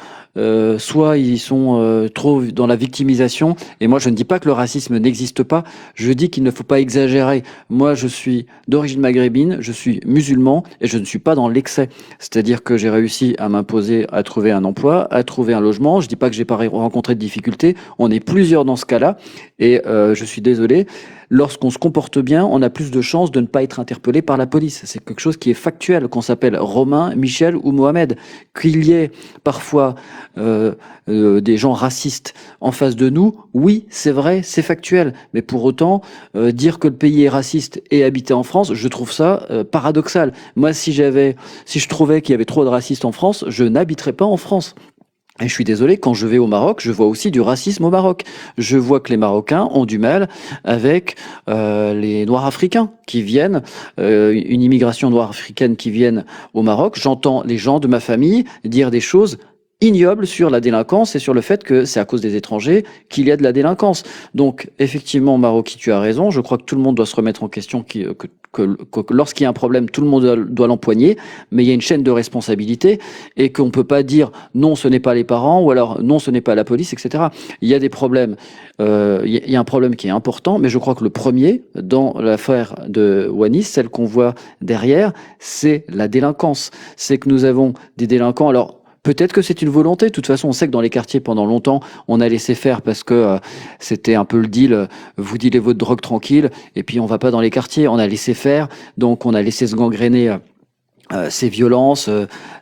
soit ils sont trop dans la victimisation, et moi je ne dis pas que le racisme n'existe pas, je dis qu'il ne faut pas exagérer. Moi je suis d'origine maghrébine, je suis musulman, et je ne suis pas dans l'excès. C'est-à-dire que j'ai réussi à m'imposer, à trouver un emploi, à trouver un logement. Je dis pas que j'ai pas rencontré de difficultés, on est plusieurs dans ce cas-là, et je suis désolé. Lorsqu'on se comporte bien, on a plus de chances de ne pas être interpellé par la police. C'est quelque chose qui est factuel, qu'on s'appelle Romain, Michel ou Mohamed. Qu'il y ait parfois des gens racistes en face de nous, oui, c'est vrai, c'est factuel. Mais pour autant, dire que le pays est raciste et habiter en France, je trouve ça paradoxal. Moi, si je trouvais qu'il y avait trop de racistes en France, je n'habiterais pas en France. Et je suis désolé, quand je vais au Maroc, je vois aussi du racisme au Maroc. Je vois que les Marocains ont du mal avec les Noirs africains qui viennent, une immigration noire africaine qui viennent au Maroc. J'entends les gens de ma famille dire des choses ignobles sur la délinquance et sur le fait que c'est à cause des étrangers qu'il y a de la délinquance. Donc, effectivement, Maroki, tu as raison. Je crois que tout le monde doit se remettre en question, que lorsqu'il y a un problème, tout le monde doit l'empoigner, mais il y a une chaîne de responsabilité et qu'on ne peut pas dire non, ce n'est pas les parents ou alors non, ce n'est pas la police, etc. Il y a des problèmes. Il y a un problème qui est important, mais je crois que le premier, dans l'affaire de Wanis, celle qu'on voit derrière, c'est la délinquance. C'est que nous avons des délinquants. Alors, peut-être que c'est une volonté. De toute façon, on sait que dans les quartiers, pendant longtemps, on a laissé faire parce que c'était un peu le deal. Vous dealez votre drogue tranquille et puis on va pas dans les quartiers. On a laissé faire. Donc, on a laissé se gangréner ces violences,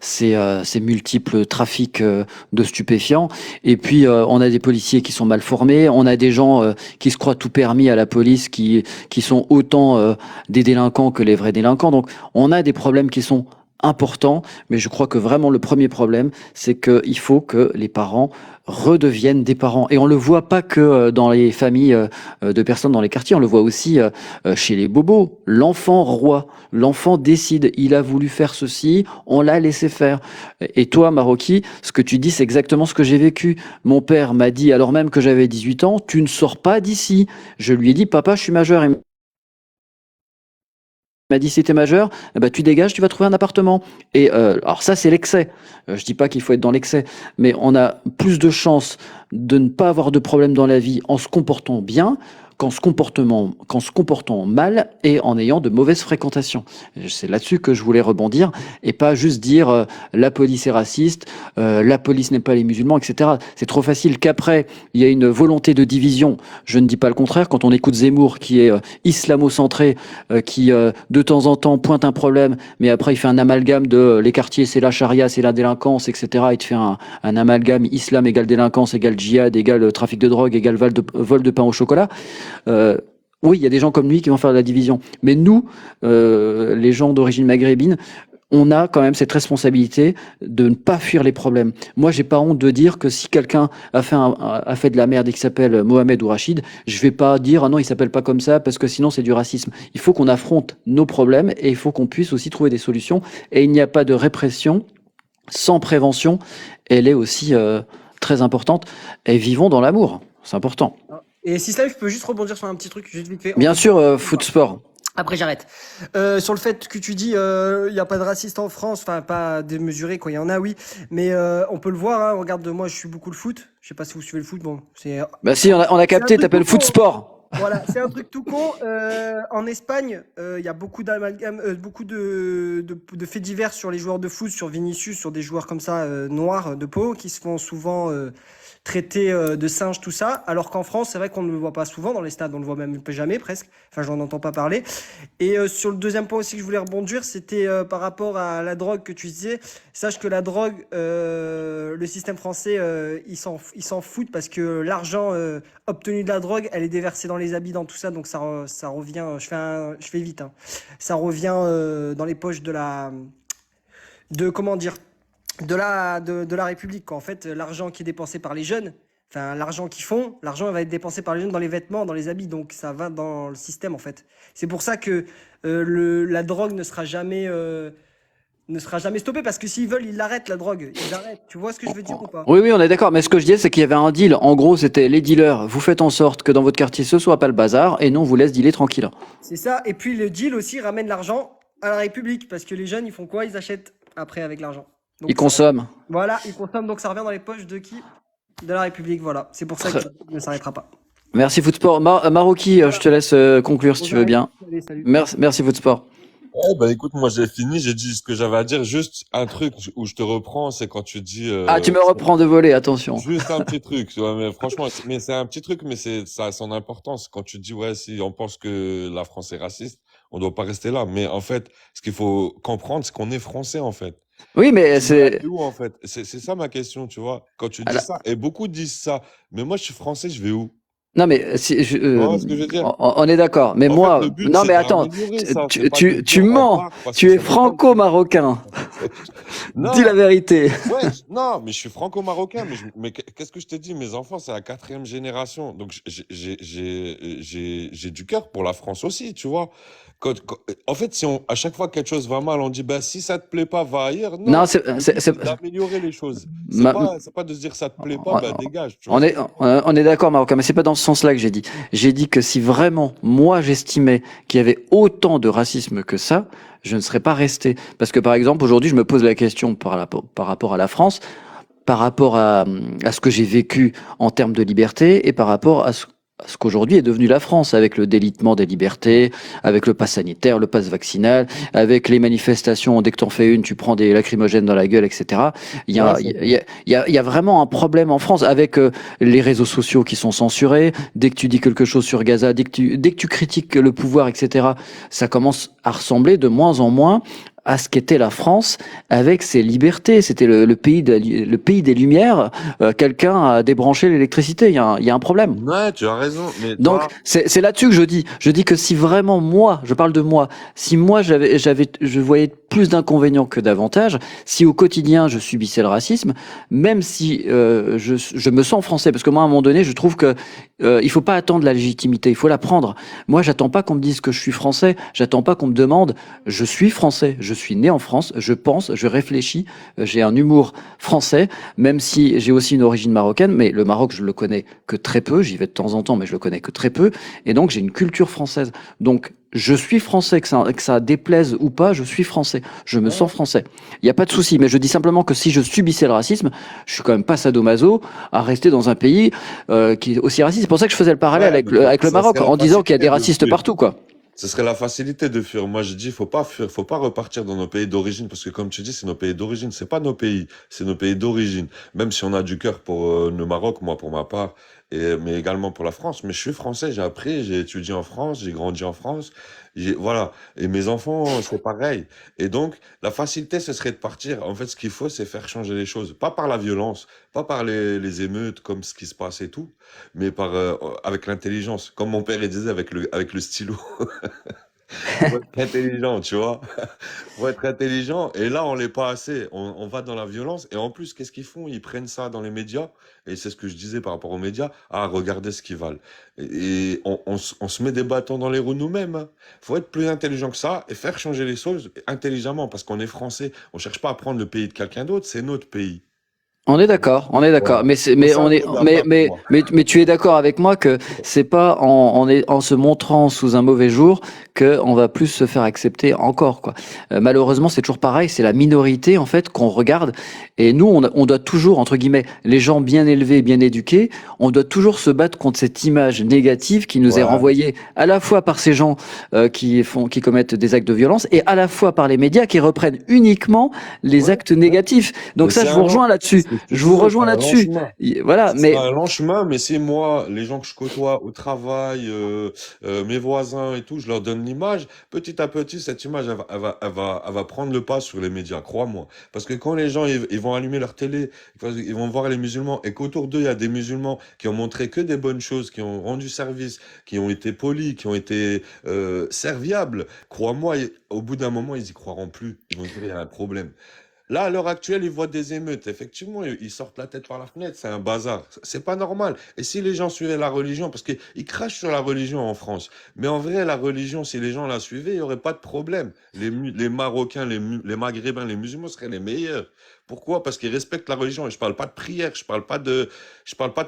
ces multiples trafics de stupéfiants. Et puis, on a des policiers qui sont mal formés. On a des gens qui se croient tout permis à la police, qui sont autant des délinquants que les vrais délinquants. Donc, on a des problèmes qui sont important, mais je crois que vraiment le premier problème, c'est qu'il faut que les parents redeviennent des parents. Et on le voit pas que dans les familles de personnes dans les quartiers, on le voit aussi chez les bobos. L'enfant roi, l'enfant décide, il a voulu faire ceci, on l'a laissé faire. Et toi, Maroki, ce que tu dis, c'est exactement ce que j'ai vécu. Mon père m'a dit, alors même que j'avais 18 ans, tu ne sors pas d'ici. Je lui ai dit, papa, je suis majeur. M'a dit si t'es majeur, eh ben, tu dégages, tu vas trouver un appartement. Et alors ça c'est l'excès. Je dis pas qu'il faut être dans l'excès, mais on a plus de chances de ne pas avoir de problème dans la vie en se comportant bien qu'en se comportant mal et en ayant de mauvaises fréquentations. C'est là-dessus que je voulais rebondir et pas juste dire la police est raciste, la police n'est pas les musulmans, etc. C'est trop facile qu'après il y a une volonté de division. Je ne dis pas le contraire. Quand on écoute Zemmour qui est islamo-centré, qui de temps en temps pointe un problème, mais après il fait un amalgame de les quartiers c'est la charia, c'est la délinquance, etc. Il te fait un amalgame islam égale délinquance égale djihad égale trafic de drogue égale vol de pain au chocolat. Oui, il y a des gens comme lui qui vont faire de la division. Mais nous, les gens d'origine maghrébine, on a quand même cette responsabilité de ne pas fuir les problèmes. Moi, j'ai pas honte de dire que si quelqu'un a fait de la merde et qui s'appelle Mohamed ou Rachid, je vais pas dire ah non, il s'appelle pas comme ça parce que sinon c'est du racisme. Il faut qu'on affronte nos problèmes et il faut qu'on puisse aussi trouver des solutions. Et il n'y a pas de répression sans prévention. Elle est aussi très importante. Et vivons dans l'amour. C'est important. Et si ça, je peux juste rebondir sur un petit truc, juste vite fait. Bien sûr, foot sport. Après, j'arrête. Sur le fait que tu dis, il n'y a pas de racistes en France, enfin, pas démesuré, quoi, il y en a, oui. Mais on peut le voir, hein, regarde, moi, je suis beaucoup le foot. Je sais pas si vous suivez le foot, bon, c'est... Bah si, on a capté, t'appelles foot sport. Voilà, c'est un truc tout con. En Espagne, il y a beaucoup d'amalgames, beaucoup de faits divers sur les joueurs de foot, sur Vinicius, sur des joueurs comme ça, noirs de peau, qui se font souvent... traité de singe, tout ça, alors qu'en France, c'est vrai qu'on ne le voit pas souvent dans les stades, on le voit même jamais presque, enfin j'en entends pas parler. Et sur le deuxième point aussi que je voulais rebondir, c'était par rapport à la drogue que tu disais. Sache que la drogue, le système français, il s'en fout parce que l'argent obtenu de la drogue, elle est déversée dans les habits, dans tout ça, donc ça revient, je fais vite, hein. Ça revient dans les poches comment dire, de la République, quoi. En fait, l'argent qui est dépensé par les jeunes, enfin, l'argent qu'ils font, l'argent va être dépensé par les jeunes dans les vêtements, dans les habits, donc ça va dans le système, en fait. C'est pour ça que la drogue ne sera jamais stoppée, parce que s'ils veulent, ils l'arrêtent, la drogue. Ils l'arrêtent. Tu vois ce que je veux dire ou pas? Oui, oui, on est d'accord. Mais ce que je disais, c'est qu'il y avait un deal. En gros, c'était les dealers. Vous faites en sorte que dans votre quartier, ce soit pas le bazar, et nous, on vous laisse dealer tranquille. C'est ça. Et puis le deal aussi ramène l'argent à la République, parce que les jeunes, ils font quoi? Ils achètent après avec l'argent. Ils Donc ça, consomment. voilà, ils consomment, donc ça revient dans les poches de qui? De la République, voilà. C'est pour ça que Très- ça ne s'arrêtera pas. Merci Footsport. Maroki, je te laisse conclure si tu veux bien. Allez, salut. Merci Footsport. Ouais, bah écoute, moi j'ai fini, j'ai dit ce que j'avais à dire. Juste un truc où je te reprends, c'est quand tu dis. Ah, tu me reprends de voler, attention. Juste un petit truc, tu vois, mais franchement, mais c'est un petit truc, mais ça a son importance. Quand tu dis, ouais, si on pense que la France est raciste, on doit pas rester là. Mais en fait, ce qu'il faut comprendre, c'est qu'on est français, en fait. Oui, mais Tu vas c'est. où, en fait? C'est ça ma question, tu vois. Quand tu dis Alors, ça, et beaucoup disent ça, mais moi je suis français, je vais où? non, mais si, Tu vois ce que je veux dire? on est d'accord. Mais En fait, moi, le but, non, c'est mais attends, d'améliorer ça. tu, C'est pas tu, de tu dire on mens. part parce Tu que es ça m'étonne. franco-marocain. Dis la Non, vérité. ouais, non, mais je suis franco-marocain, mais qu'est-ce que je t'ai dit? Mes enfants, c'est la 4e génération. Donc, j'ai du cœur pour la France aussi, tu vois. En fait, si à chaque fois quelque chose va mal, on dit, bah, si ça te plaît pas, va ailleurs. Non, Non, c'est, le c'est, but, c'est- c'est d'améliorer les choses. ma- C'est pas de se dire, ça te plaît pas, on, bah, dégage. Tu vois on ce que est, je veux dire? on est d'accord, Marocain, mais c'est pas dans ce sens-là que j'ai dit. J'ai dit que si vraiment, moi, j'estimais qu'il y avait autant de racisme que ça, je ne serais pas resté. Parce que, par exemple, aujourd'hui, je me pose la question par rapport à la France, par rapport à ce que j'ai vécu en termes de liberté et par rapport à ce qu'aujourd'hui est devenu la France, avec le délitement des libertés, avec le pass sanitaire, le pass vaccinal, avec les manifestations, dès que t'en fais une, tu prends des lacrymogènes dans la gueule, etc. Il y Ouais, a, il y a vraiment un problème en France avec les réseaux sociaux qui sont censurés. Dès que tu dis quelque chose sur Gaza, dès que tu critiques le pouvoir, etc., ça commence à ressembler de moins en moins à ce qu'était la France avec ses libertés. C'était le pays, le pays des Lumières. Quelqu'un a débranché l'électricité. Il y a un problème. ouais, tu as raison, mais Donc, toi, c'est là-dessus que je dis. Je dis que si vraiment moi, je parle de moi, si moi je voyais plus d'inconvénients que d'avantages, si au quotidien je subissais le racisme, même si je me sens français, parce que moi à un moment donné, je trouve que il faut pas attendre la légitimité, il faut la prendre. Moi, j'attends pas qu'on me dise que je suis français, j'attends pas qu'on me demande. Je suis français, je suis né en France, je pense, je réfléchis, j'ai un humour français, même si j'ai aussi une origine marocaine, mais le Maroc, je le connais que très peu, j'y vais de temps en temps, mais je le connais que très peu, et donc j'ai une culture française. Donc, je suis français, que ça déplaise ou pas, je suis français, je me sens français. Il n'y a pas de souci, mais je dis simplement que si je subissais le racisme, je suis quand même pas sadomaso à rester dans un pays qui est aussi raciste. C'est pour ça que je faisais le parallèle ouais, mais avec le ça Maroc, serait la en disant qu'il y a des facilité de racistes fuir. partout, quoi. Ce serait la facilité de fuir. Moi, je dis, faut pas fuir, faut pas repartir dans nos pays d'origine, parce que comme tu dis, c'est nos pays d'origine. C'est pas nos pays, c'est nos pays d'origine. Même si on a du cœur pour le Maroc, moi, pour ma part, mais également pour la France. Mais je suis français, j'ai appris, j'ai étudié en France, j'ai grandi en France. Voilà. Et mes enfants, c'est pareil. Et donc, la facilité, ce serait de partir. En fait, ce qu'il faut, c'est faire changer les choses. Pas par la violence, pas par les émeutes, comme ce qui se passe et tout, mais avec l'intelligence. Comme mon père il disait, avec le stylo. Faut être intelligent, tu vois. Faut être intelligent. Et là, on l'est pas assez. On va dans la violence. Et en plus, qu'est-ce qu'ils font? Ils prennent ça dans les médias. Et c'est ce que je disais par rapport aux médias. Ah, regardez ce qu'ils valent. Et on se met des bâtons dans les roues nous-mêmes, hein. Faut être plus intelligent que ça et faire changer les choses intelligemment. Parce qu'on est français. On cherche pas à prendre le pays de quelqu'un d'autre. C'est notre pays. On est d'accord, on est d'accord. Voilà. Mais C'est un peu d'appart pour moi. mais tu es d'accord avec moi que c'est pas en se montrant sous un mauvais jour que on va plus se faire accepter encore, quoi. Malheureusement, c'est toujours pareil, c'est la minorité en fait qu'on regarde, et nous on doit toujours, entre guillemets, les gens bien élevés, bien éduqués, on doit toujours se battre contre cette image négative qui nous est Ouais. renvoyée à la fois par ces gens qui commettent des actes de violence, et à la fois par les médias qui reprennent uniquement les Ouais. actes négatifs. Donc Mais ça, c'est je un vous long, rejoins là-dessus. c'est ce que je Je vous disais, rejoins c'est un long là-dessus. chemin. Voilà, C'est mais un long chemin, mais si moi, les gens que je côtoie au travail, mes voisins et tout, je leur donne l'image, petit à petit, cette image, elle va prendre le pas sur les médias, crois-moi. Parce que quand les gens, ils vont allumer leur télé, ils vont voir les musulmans, et qu'autour d'eux, il y a des musulmans qui ont montré que des bonnes choses, qui ont rendu service, qui ont été polis, qui ont été serviables, crois-moi, au bout d'un moment, ils y croiront plus. Ils vont dire, il y a un problème. Là, à l'heure actuelle, ils voient des émeutes. Effectivement, ils sortent la tête par la fenêtre. C'est un bazar. C'est pas normal. Et si les gens suivaient la religion, parce qu'ils crachent sur la religion en France, mais en vrai, la religion, si les gens la suivaient, il n'y aurait pas de problème. Les Marocains, les Maghrébins, les musulmans seraient les meilleurs. Pourquoi? Parce qu'ils respectent la religion. Et je parle pas de prière, je parle pas de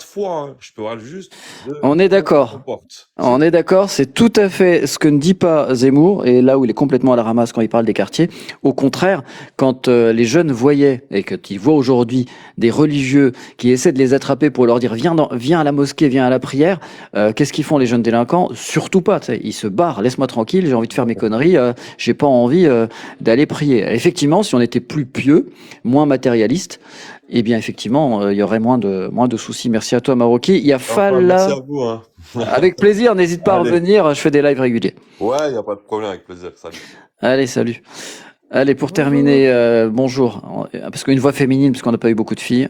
foi, hein. Je parle juste de On est comment on se d'accord. comporte. C'est On est d'accord, c'est tout à fait ce que ne dit pas Zemmour, et là où il est complètement à la ramasse quand il parle des quartiers. Au contraire, quand les jeunes voyaient, et quand ils voient aujourd'hui des religieux qui essaient de les attraper pour leur dire viens à la mosquée, viens à la prière, qu'est-ce qu'ils font les jeunes délinquants? Surtout pas, tu sais, ils se barrent, laisse-moi tranquille, j'ai envie de faire mes conneries, j'ai pas envie d'aller prier. Effectivement, si on était plus pieux, moins matérialiste, eh bien effectivement, il y aurait moins de soucis. Merci à toi, Maroki. Il y a Enfin, merci Fala. à vous, hein. Avec plaisir, n'hésite pas à Allez. revenir, je fais des lives réguliers. Ouais, il n'y a pas de problème, avec plaisir. Salut. Allez, salut. Allez, pour Bonjour. terminer, bonjour. Parce qu'une voix féminine, parce qu'on n'a pas eu beaucoup de filles.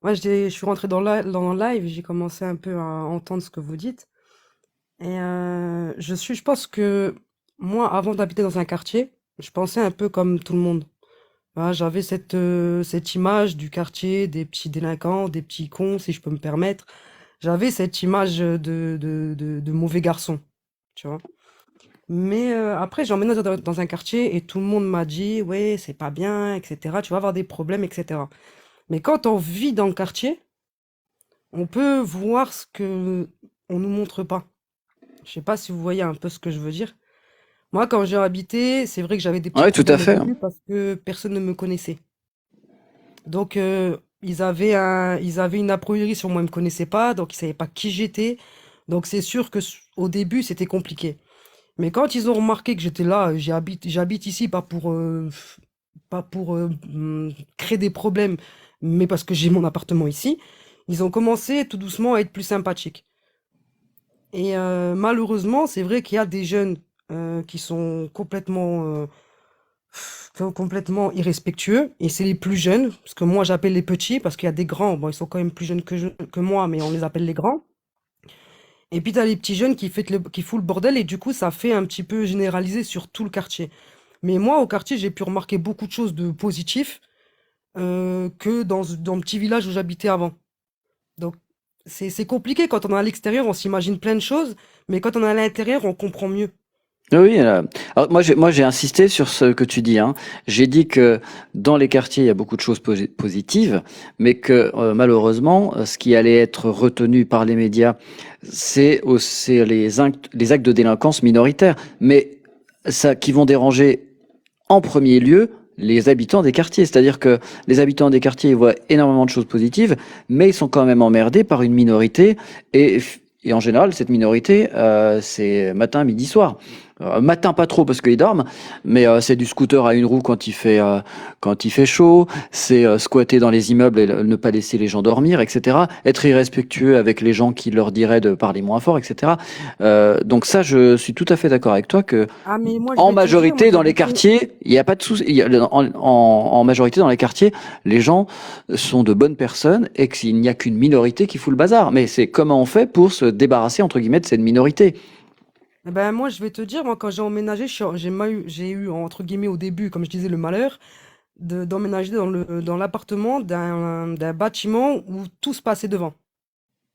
Moi, je suis rentrée dans le live, j'ai commencé un peu à entendre ce que vous dites. Et je pense que moi, avant d'habiter dans un quartier, je pensais un peu comme tout le monde. Voilà, j'avais cette image du quartier, des petits délinquants, des petits cons, si je peux me permettre. J'avais cette image de mauvais garçon, tu vois. Mais après, j'ai emménagé dans un quartier et tout le monde m'a dit, ouais, c'est pas bien, etc. Tu vas avoir des problèmes, etc. Mais quand on vit dans le quartier, on peut voir ce que on nous montre pas. Je sais pas si vous voyez un peu ce que je veux dire. Moi, quand j'ai habité, c'est vrai que j'avais des petits Oui, tout à problèmes au fait. début parce que personne ne me connaissait. Donc, ils avaient une a priori sur moi, ils me connaissaient pas, donc ils savaient pas qui j'étais. Donc, c'est sûr que au début, c'était compliqué. Mais quand ils ont remarqué que j'étais là, j'habite ici pas pour créer des problèmes, mais parce que j'ai mon appartement ici, ils ont commencé tout doucement à être plus sympathiques. Et malheureusement, c'est vrai qu'il y a des jeunes qui sont complètement irrespectueux, et c'est les plus jeunes, parce que moi j'appelle les petits, parce qu'il y a des grands, bon, ils sont quand même plus jeunes que moi, mais on les appelle les grands. Et puis t'as les petits jeunes qui foutent le bordel, et du coup ça fait un petit peu généralisé sur tout le quartier. Mais moi, au quartier, j'ai pu remarquer beaucoup de choses de positifs que dans le petit village où j'habitais avant. Donc, c'est compliqué. Quand on est à l'extérieur, on s'imagine plein de choses, mais quand on est à l'intérieur, on comprend mieux. Oui, alors moi j'ai insisté sur ce que tu dis, hein. J'ai dit que dans les quartiers, il y a beaucoup de choses positives, mais que malheureusement, ce qui allait être retenu par les médias, c'est les actes de délinquance minoritaires, mais ça qui vont déranger en premier lieu les habitants des quartiers. C'est-à-dire que les habitants des quartiers ils voient énormément de choses positives, mais ils sont quand même emmerdés par une minorité, et en général, cette minorité, c'est matin, midi, soir. Matin pas trop parce qu'ils dorment, mais c'est du scooter à une roue quand il fait chaud, c'est squatter dans les immeubles et ne pas laisser les gens dormir, etc. Être irrespectueux avec les gens qui leur diraient de parler moins fort, etc. Donc ça, je suis tout à fait d'accord avec toi que Ah, mais moi, je en vais te dire, moi, majorité dans les j'habitais. quartiers, il n'y a pas de souci. En majorité dans les quartiers, les gens sont de bonnes personnes et qu'il n'y a qu'une minorité qui fout le bazar. Mais c'est comment on fait pour se débarrasser entre guillemets de cette minorité. Eh ben, moi, je vais te dire, moi, quand j'ai emménagé, j'ai eu, entre guillemets, au début, comme je disais, le malheur d'emménager dans l'appartement d'un bâtiment où tout se passait devant.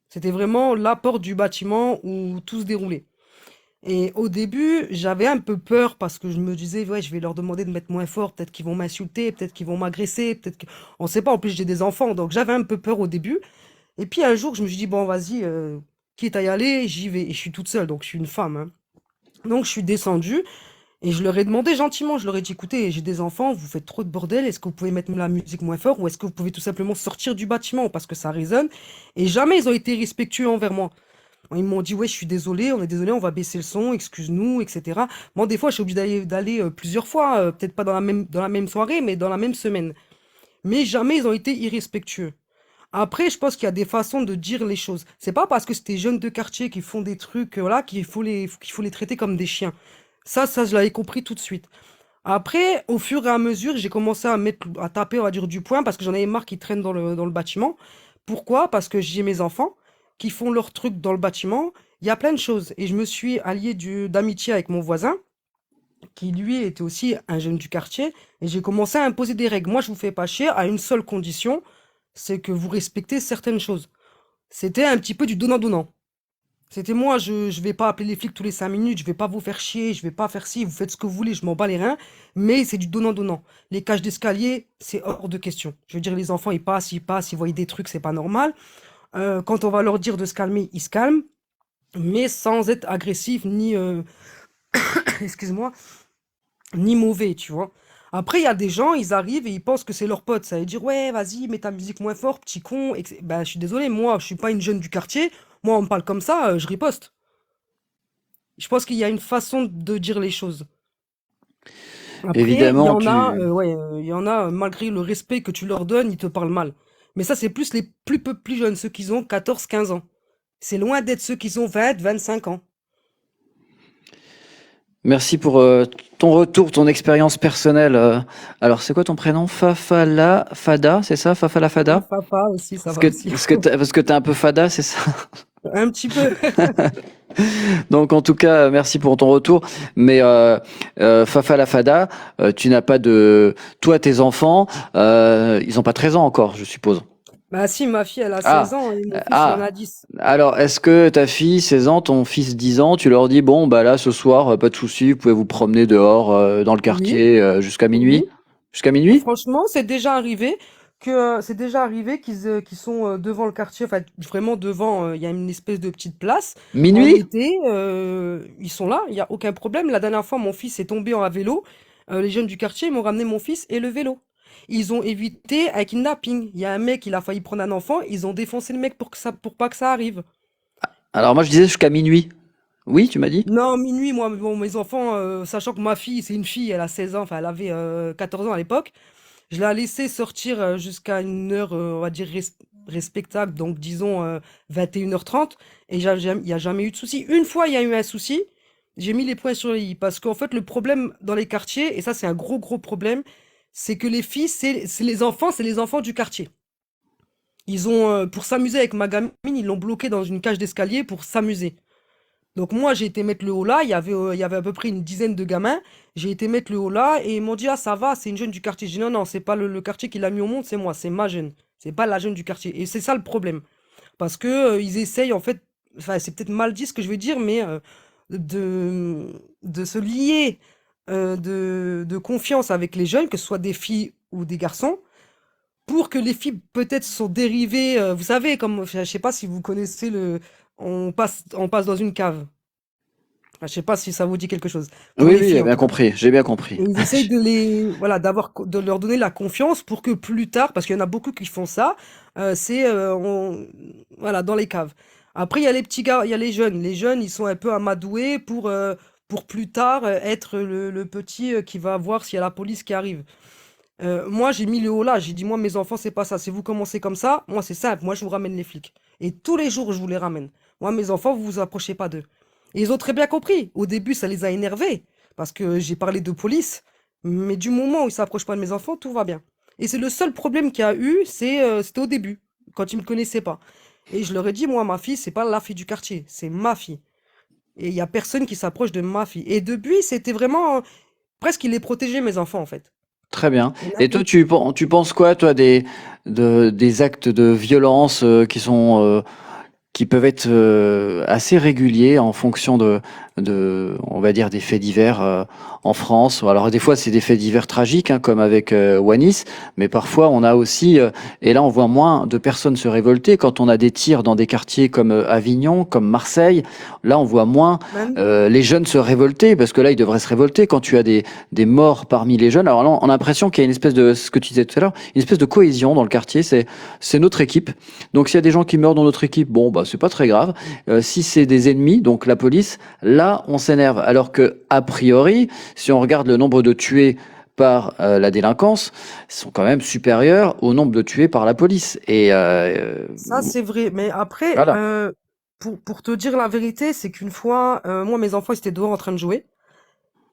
C'était vraiment la porte du bâtiment où tout se déroulait. Et au début, j'avais un peu peur parce que je me disais, ouais, je vais leur demander de mettre moins fort, peut-être qu'ils vont m'insulter, peut-être qu'ils vont m'agresser, on sait pas, en plus j'ai des enfants, donc j'avais un peu peur au début. Et puis un jour, je me suis dit, bon, vas-y, quitte à y aller, j'y vais. Et je suis toute seule, donc je suis une femme, hein. Donc je suis descendue et je leur ai demandé gentiment, je leur ai dit, écoutez, j'ai des enfants, vous faites trop de bordel, est-ce que vous pouvez mettre la musique moins fort ou est-ce que vous pouvez tout simplement sortir du bâtiment parce que ça résonne. Et jamais ils ont été respectueux envers moi. Ils m'ont dit, ouais, je suis désolé, on est désolé, on va baisser le son, excuse-nous, etc. Moi, des fois, je suis obligée d'aller plusieurs fois, peut-être pas dans la même soirée, mais dans la même semaine. Mais jamais ils ont été irrespectueux. Après, je pense qu'il y a des façons de dire les choses. C'est pas parce que c'est des jeunes de quartier qui font des trucs, voilà, qu'il faut les traiter comme des chiens. Ça, je l'avais compris tout de suite. Après, au fur et à mesure, j'ai commencé à taper, on va dire, du poing parce que j'en avais marre qu'ils traînent dans le bâtiment. Pourquoi? Parce que j'ai mes enfants qui font leurs trucs dans le bâtiment. Il y a plein de choses. Et je me suis allié d'amitié avec mon voisin. qui lui était aussi un jeune du quartier, et j'ai commencé à imposer des règles. Moi, je vous fais pas chier à une seule condition, c'est que vous respectez certaines choses. C'était un petit peu du donnant-donnant. C'était moi, je vais pas appeler les flics tous les 5 minutes, je vais pas vous faire chier, je vais pas faire ci, vous faites ce que vous voulez, je m'en bats les reins, mais c'est du donnant-donnant. Les cages d'escalier, c'est hors de question. Je veux dire, les enfants, ils passent, ils voient des trucs, c'est pas normal. Quand on va leur dire de se calmer, ils se calment, mais sans être agressif ni, excuse-moi, ni mauvais, tu vois. Après, il y a des gens, ils arrivent et ils pensent que c'est leur pote. Ça veut dire, ouais, vas-y, mets ta musique moins fort, petit con. Ben, je suis désolé, moi, je suis pas une jeune du quartier. Moi, on me parle comme ça, je riposte. Je pense qu'il y a une façon de dire les choses. Après, Évidemment, tu... il y en a, malgré le respect que tu leur donnes, ils te parlent mal. Mais ça, c'est plus les plus jeunes, ceux qui ont 14, 15 ans. C'est loin d'être ceux qui ont 20, 25 ans. Merci pour ton retour, ton expérience personnelle. Alors, c'est quoi ton prénom? Fafala Fada, c'est ça? Fafala Ah, Fada? papa aussi, ça Parce va que, aussi. parce que t'es un peu fada, c'est ça? Un petit peu. Donc, en tout cas, merci pour ton retour. Mais Fafala Fada, tu n'as pas de... Toi, tes enfants, ils ont pas 13 ans encore, je suppose. Bah si, ma fille, elle a 16 Ah, ans et mon fils, il en ah. a 10. Alors, est-ce que ta fille, 16 ans, ton fils, 10 ans, tu leur dis, bon, bah là, ce soir, pas de souci, vous pouvez vous promener dehors dans le Oui, quartier jusqu'à oui. minuit? Jusqu'à minuit? Franchement, c'est déjà arrivé qu'ils sont devant le quartier, enfin vraiment devant, il y a une espèce de petite place. En Minuit? été, ils sont là, il n'y a aucun problème. La dernière fois, mon fils est tombé à vélo. Les jeunes du quartier m'ont ramené mon fils et le vélo. Ils ont évité un kidnapping. Il y a un mec, il a failli prendre un enfant, ils ont défoncé le mec pour pas que ça arrive. Alors, moi, je disais jusqu'à minuit. Oui, tu m'as dit? Non, minuit, moi, bon, mes enfants, sachant que ma fille, c'est une fille, elle a 16 ans, enfin elle avait 14 ans à l'époque. Je l'ai laissé sortir jusqu'à une heure, on va dire, respectable, donc disons 21h30, et il n'y a jamais eu de souci. Une fois, il y a eu un souci, j'ai mis les points sur les i, parce qu'en fait, le problème dans les quartiers, et ça, c'est un gros, gros problème, c'est que les filles, c'est les enfants du quartier. Ils ont, pour s'amuser avec ma gamine, ils l'ont bloqué dans une cage d'escalier pour s'amuser. Donc moi, j'ai été mettre le haut là, il y avait à peu près une dizaine de gamins. J'ai été mettre le haut là et ils m'ont dit, ah ça va, c'est une jeune du quartier. J'ai dit, non, non, c'est pas le quartier qui l'a mis au monde, c'est moi, c'est ma jeune. C'est pas la jeune du quartier. Et c'est ça le problème. Parce que ils essayent en fait, enfin c'est peut-être mal dit ce que je vais dire, mais de, de se lier de confiance avec les jeunes, que ce soit des filles ou des garçons, pour que les filles peut-être sont dérivées, vous savez, comme, je sais pas si vous connaissez on passe dans une cave. Enfin, je sais pas si ça vous dit quelque chose. Pour Oui, les oui, filles, j'ai en bien tout cas. compris, j'ai bien compris. Et ils essayent voilà, de leur donner la confiance pour que plus tard, parce qu'il y en a beaucoup qui font ça, voilà, dans les caves. Après, il y a les petits gars, il y a les jeunes. Les jeunes, ils sont un peu amadoués pour plus tard être le petit qui va voir s'il y a la police qui arrive. Moi, j'ai mis le haut là. J'ai dit, moi, mes enfants, c'est pas ça. Si vous commencez comme ça, moi, c'est simple. Moi, je vous ramène les flics. Et tous les jours, je vous les ramène. Moi, mes enfants, vous vous approchez pas d'eux. Et ils ont très bien compris. Au début, ça les a énervés. Parce que j'ai parlé de police. Mais du moment où ils s'approchent pas de mes enfants, tout va bien. Et c'est le seul problème qu'il y a eu, c'était au début, quand ils me connaissaient pas. Et je leur ai dit, moi, ma fille, c'est pas la fille du quartier. C'est ma fille. Et il y a personne qui s'approche de ma fille. Et depuis, c'était vraiment, presque, il les protégeait, mes enfants, en fait. Très bien. Et là, Et toi, tu penses quoi, toi, des actes de violence qui peuvent être assez réguliers en fonction on va dire, des faits divers en France. Alors des fois, c'est des faits divers tragiques, hein, comme avec Wanis, mais parfois on a aussi, et là on voit moins de personnes se révolter quand on a des tirs dans des quartiers comme Avignon, comme Marseille. Là, on voit moins même, les jeunes se révolter, parce que là, ils devraient se révolter quand tu as des morts parmi les jeunes. Alors là, on a l'impression qu'il y a une espèce de, ce que tu disais tout à l'heure, une espèce de cohésion dans le quartier. C'est notre équipe. Donc s'il y a des gens qui meurent dans notre équipe, bon, bah c'est pas très grave. Si c'est des ennemis, donc la police, là, on s'énerve. Alors que, a priori, si on regarde le nombre de tués par la délinquance, sont quand même supérieurs au nombre de tués par la police. Et ça, c'est vrai. Mais après, voilà. pour te dire la vérité, c'est qu'une fois, moi, mes enfants, ils étaient dehors en train de jouer.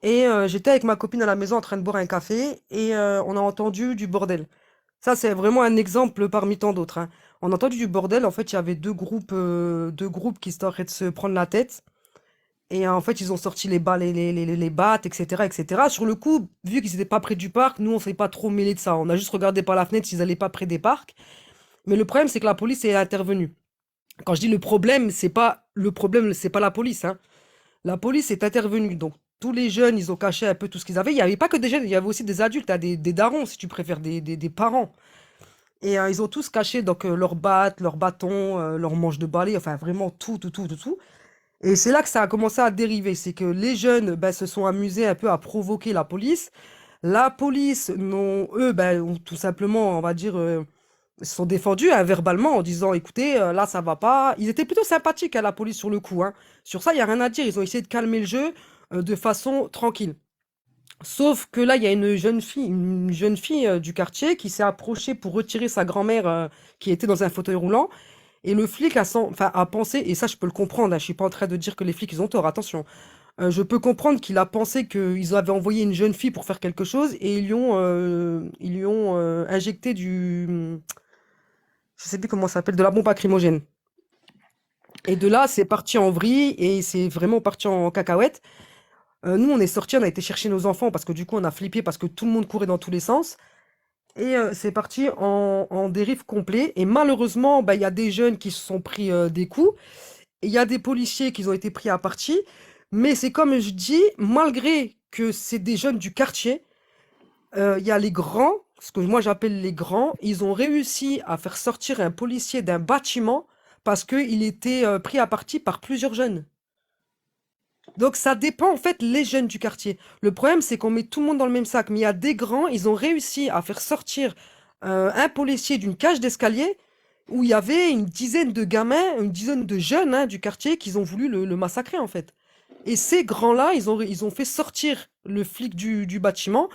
Et j'étais avec ma copine à la maison en train de boire un café. Et on a entendu du bordel. Ça, c'est vraiment un exemple parmi tant d'autres, hein. On a entendu du bordel. En fait, il y avait deux groupes qui étaient en train de se prendre la tête. Et en fait, ils ont sorti les balles, les battes, etc., etc. Sur le coup, vu qu'ils n'étaient pas près du parc, nous, on s'est pas trop mêlé de ça. On a juste regardé par la fenêtre s'ils allaient pas près des parcs. Mais le problème, c'est que la police est intervenue. Quand je dis le problème, c'est pas la police, hein. La police est intervenue. Donc, tous les jeunes, ils ont caché un peu tout ce qu'ils avaient. Il n'y avait pas que des jeunes, il y avait aussi des adultes, hein, des darons, si tu préfères, des parents. Et ils ont tous caché donc leurs battes, leurs bâtons, leurs manches de balai, enfin vraiment tout, tout, tout, tout, tout. Et c'est là que ça a commencé à dériver. C'est que les jeunes ben, se sont amusés un peu à provoquer la police. La police, non, eux, ben, ont tout simplement, on va dire, se sont défendus hein, verbalement en disant, écoutez, là, ça va pas. Ils étaient plutôt sympathiques à la police sur le coup, hein. Sur ça, il n'y a rien à dire. Ils ont essayé de calmer le jeu de façon tranquille. Sauf que là, il y a une jeune fille du quartier qui s'est approchée pour retirer sa grand-mère qui était dans un fauteuil roulant. Et le flic a pensé, et ça je peux le comprendre, hein, je suis pas en train de dire que les flics ils ont tort, attention. Je peux comprendre qu'il a pensé qu'ils avaient envoyé une jeune fille pour faire quelque chose et ils lui ont injecté je sais plus comment ça s'appelle, de la bombe lacrymogène. Et de là, c'est parti en vrille et c'est vraiment parti en cacahuète. Nous, on est sortis, on a été chercher nos enfants parce que du coup, on a flippé parce que tout le monde courait dans tous les sens. Et c'est parti en dérive complet. Et malheureusement, bah, il y a des jeunes qui se sont pris des coups. Et il y a des policiers qui ont été pris à partie. Mais c'est comme je dis, malgré que c'est des jeunes du quartier, il y a les grands, ce que moi j'appelle les grands, ils ont réussi à faire sortir un policier d'un bâtiment parce qu'il était pris à partie par plusieurs jeunes. Donc ça dépend en fait les jeunes du quartier. Le problème c'est qu'on met tout le monde dans le même sac, mais il y a des grands, ils ont réussi à faire sortir un policier d'une cage d'escalier où il y avait une dizaine de gamins, une dizaine de jeunes hein, du quartier qui ont voulu le massacrer en fait. Et ces grands-là, ils ont fait sortir le flic du bâtiment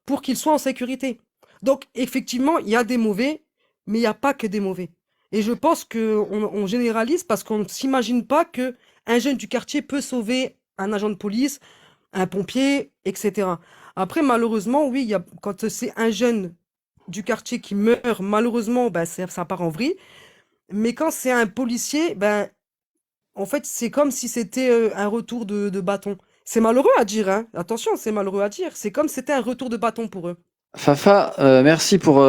pour qu'il soit en sécurité. Donc effectivement, il y a des mauvais, mais il n'y a pas que des mauvais. Et je pense qu'on généralise parce qu'on ne s'imagine pas que un jeune du quartier peut sauver un agent de police, un pompier, etc. Après, malheureusement, oui, quand c'est un jeune du quartier qui meurt, malheureusement, ben, ça part en vrille. Mais quand c'est un policier, ben, en fait, c'est comme si c'était un retour de bâton. C'est malheureux à dire, hein. Attention, c'est malheureux à dire. C'est comme si c'était un retour de bâton pour eux. Fafa, merci pour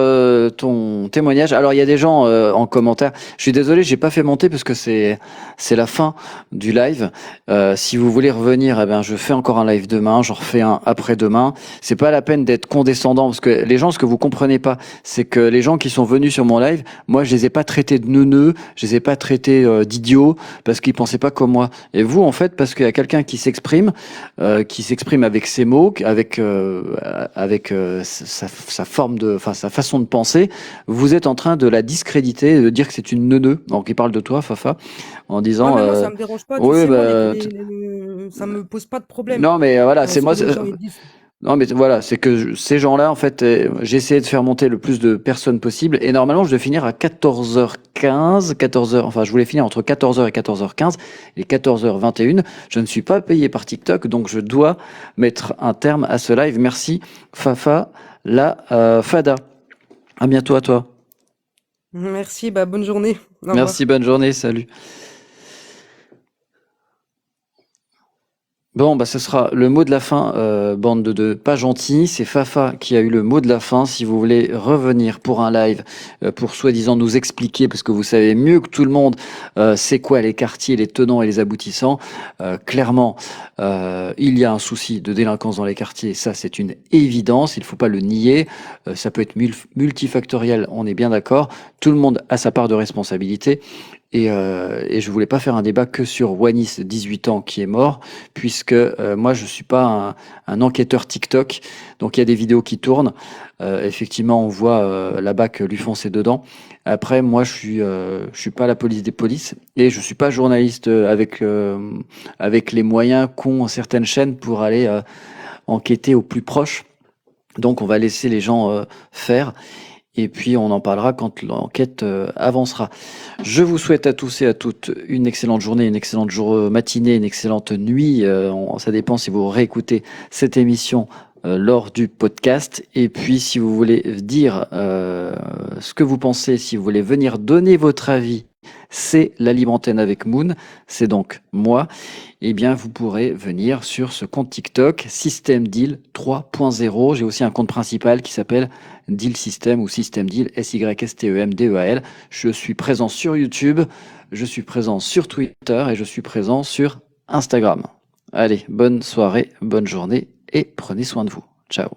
ton témoignage. Alors il y a des gens en commentaire. Je suis désolé, j'ai pas fait monter parce que c'est la fin du live. Si vous voulez revenir, eh ben je fais encore un live demain. J'en refais un après-demain. C'est pas la peine d'être condescendant parce que les gens, ce que vous comprenez pas, c'est que les gens qui sont venus sur mon live, moi je les ai pas traités de neuneux, je les ai pas traités d'idiots parce qu'ils pensaient pas comme moi. Et vous, en fait, parce qu'il y a quelqu'un qui s'exprime avec ses mots, avec sa forme sa façon de penser, vous êtes en train de la discréditer, de dire que c'est une neuneu. Donc il parle de toi, Fafa, en disant. Ouais, mais moi, ça me dérange pas. Tu Oui, sais, moi, bah, ça me pose pas de problème. non, mais voilà, c'est Ce moi. que les gens ils disent. Non, mais voilà, c'est que ces gens-là, en fait, j'ai essayé de faire monter le plus de personnes possible. Et normalement, je dois finir à 14h15, 14h, enfin, je voulais finir entre 14h et 14h15, et 14h21. Je ne suis pas payé par TikTok, donc je dois mettre un terme à ce live. Merci, Fafa, la Fada. À bientôt à toi. Merci, bah, bonne journée. Au revoir. Merci, bonne journée, salut. Bon, bah, ce sera le mot de la fin, bande de pas gentils. C'est Fafa qui a eu le mot de la fin. Si vous voulez revenir pour un live, pour soi-disant nous expliquer, parce que vous savez mieux que tout le monde, c'est quoi les quartiers, les tenants et les aboutissants. Clairement, il y a un souci de délinquance dans les quartiers. Ça, c'est une évidence. Il faut pas le nier. Ça peut être multifactoriel. On est bien d'accord. Tout le monde a sa part de responsabilité. Et je voulais pas faire un débat que sur Wanis, 18 ans, qui est mort, puisque moi je suis pas un enquêteur TikTok, donc il y a des vidéos qui tournent. Effectivement, on voit là-bas que Lufon est dedans. Après, moi je suis pas la police des polices et je suis pas journaliste avec les moyens qu'ont certaines chaînes pour aller enquêter au plus proche. Donc on va laisser les gens faire. Et puis on en parlera quand l'enquête avancera. Je vous souhaite à tous et à toutes une excellente journée, une excellente matinée, une excellente nuit. Ça dépend si vous réécoutez cette émission lors du podcast. Et puis, si vous voulez dire ce que vous pensez, si vous voulez venir donner votre avis, c'est la libre antenne avec Moon, c'est donc moi. Eh bien, vous pourrez venir sur ce compte TikTok, System Deal 3.0. J'ai aussi un compte principal qui s'appelle Deal System ou System Deal, SYSTEMDEAL. Je suis présent sur YouTube, je suis présent sur Twitter et je suis présent sur Instagram. Allez, bonne soirée, bonne journée et prenez soin de vous. Ciao.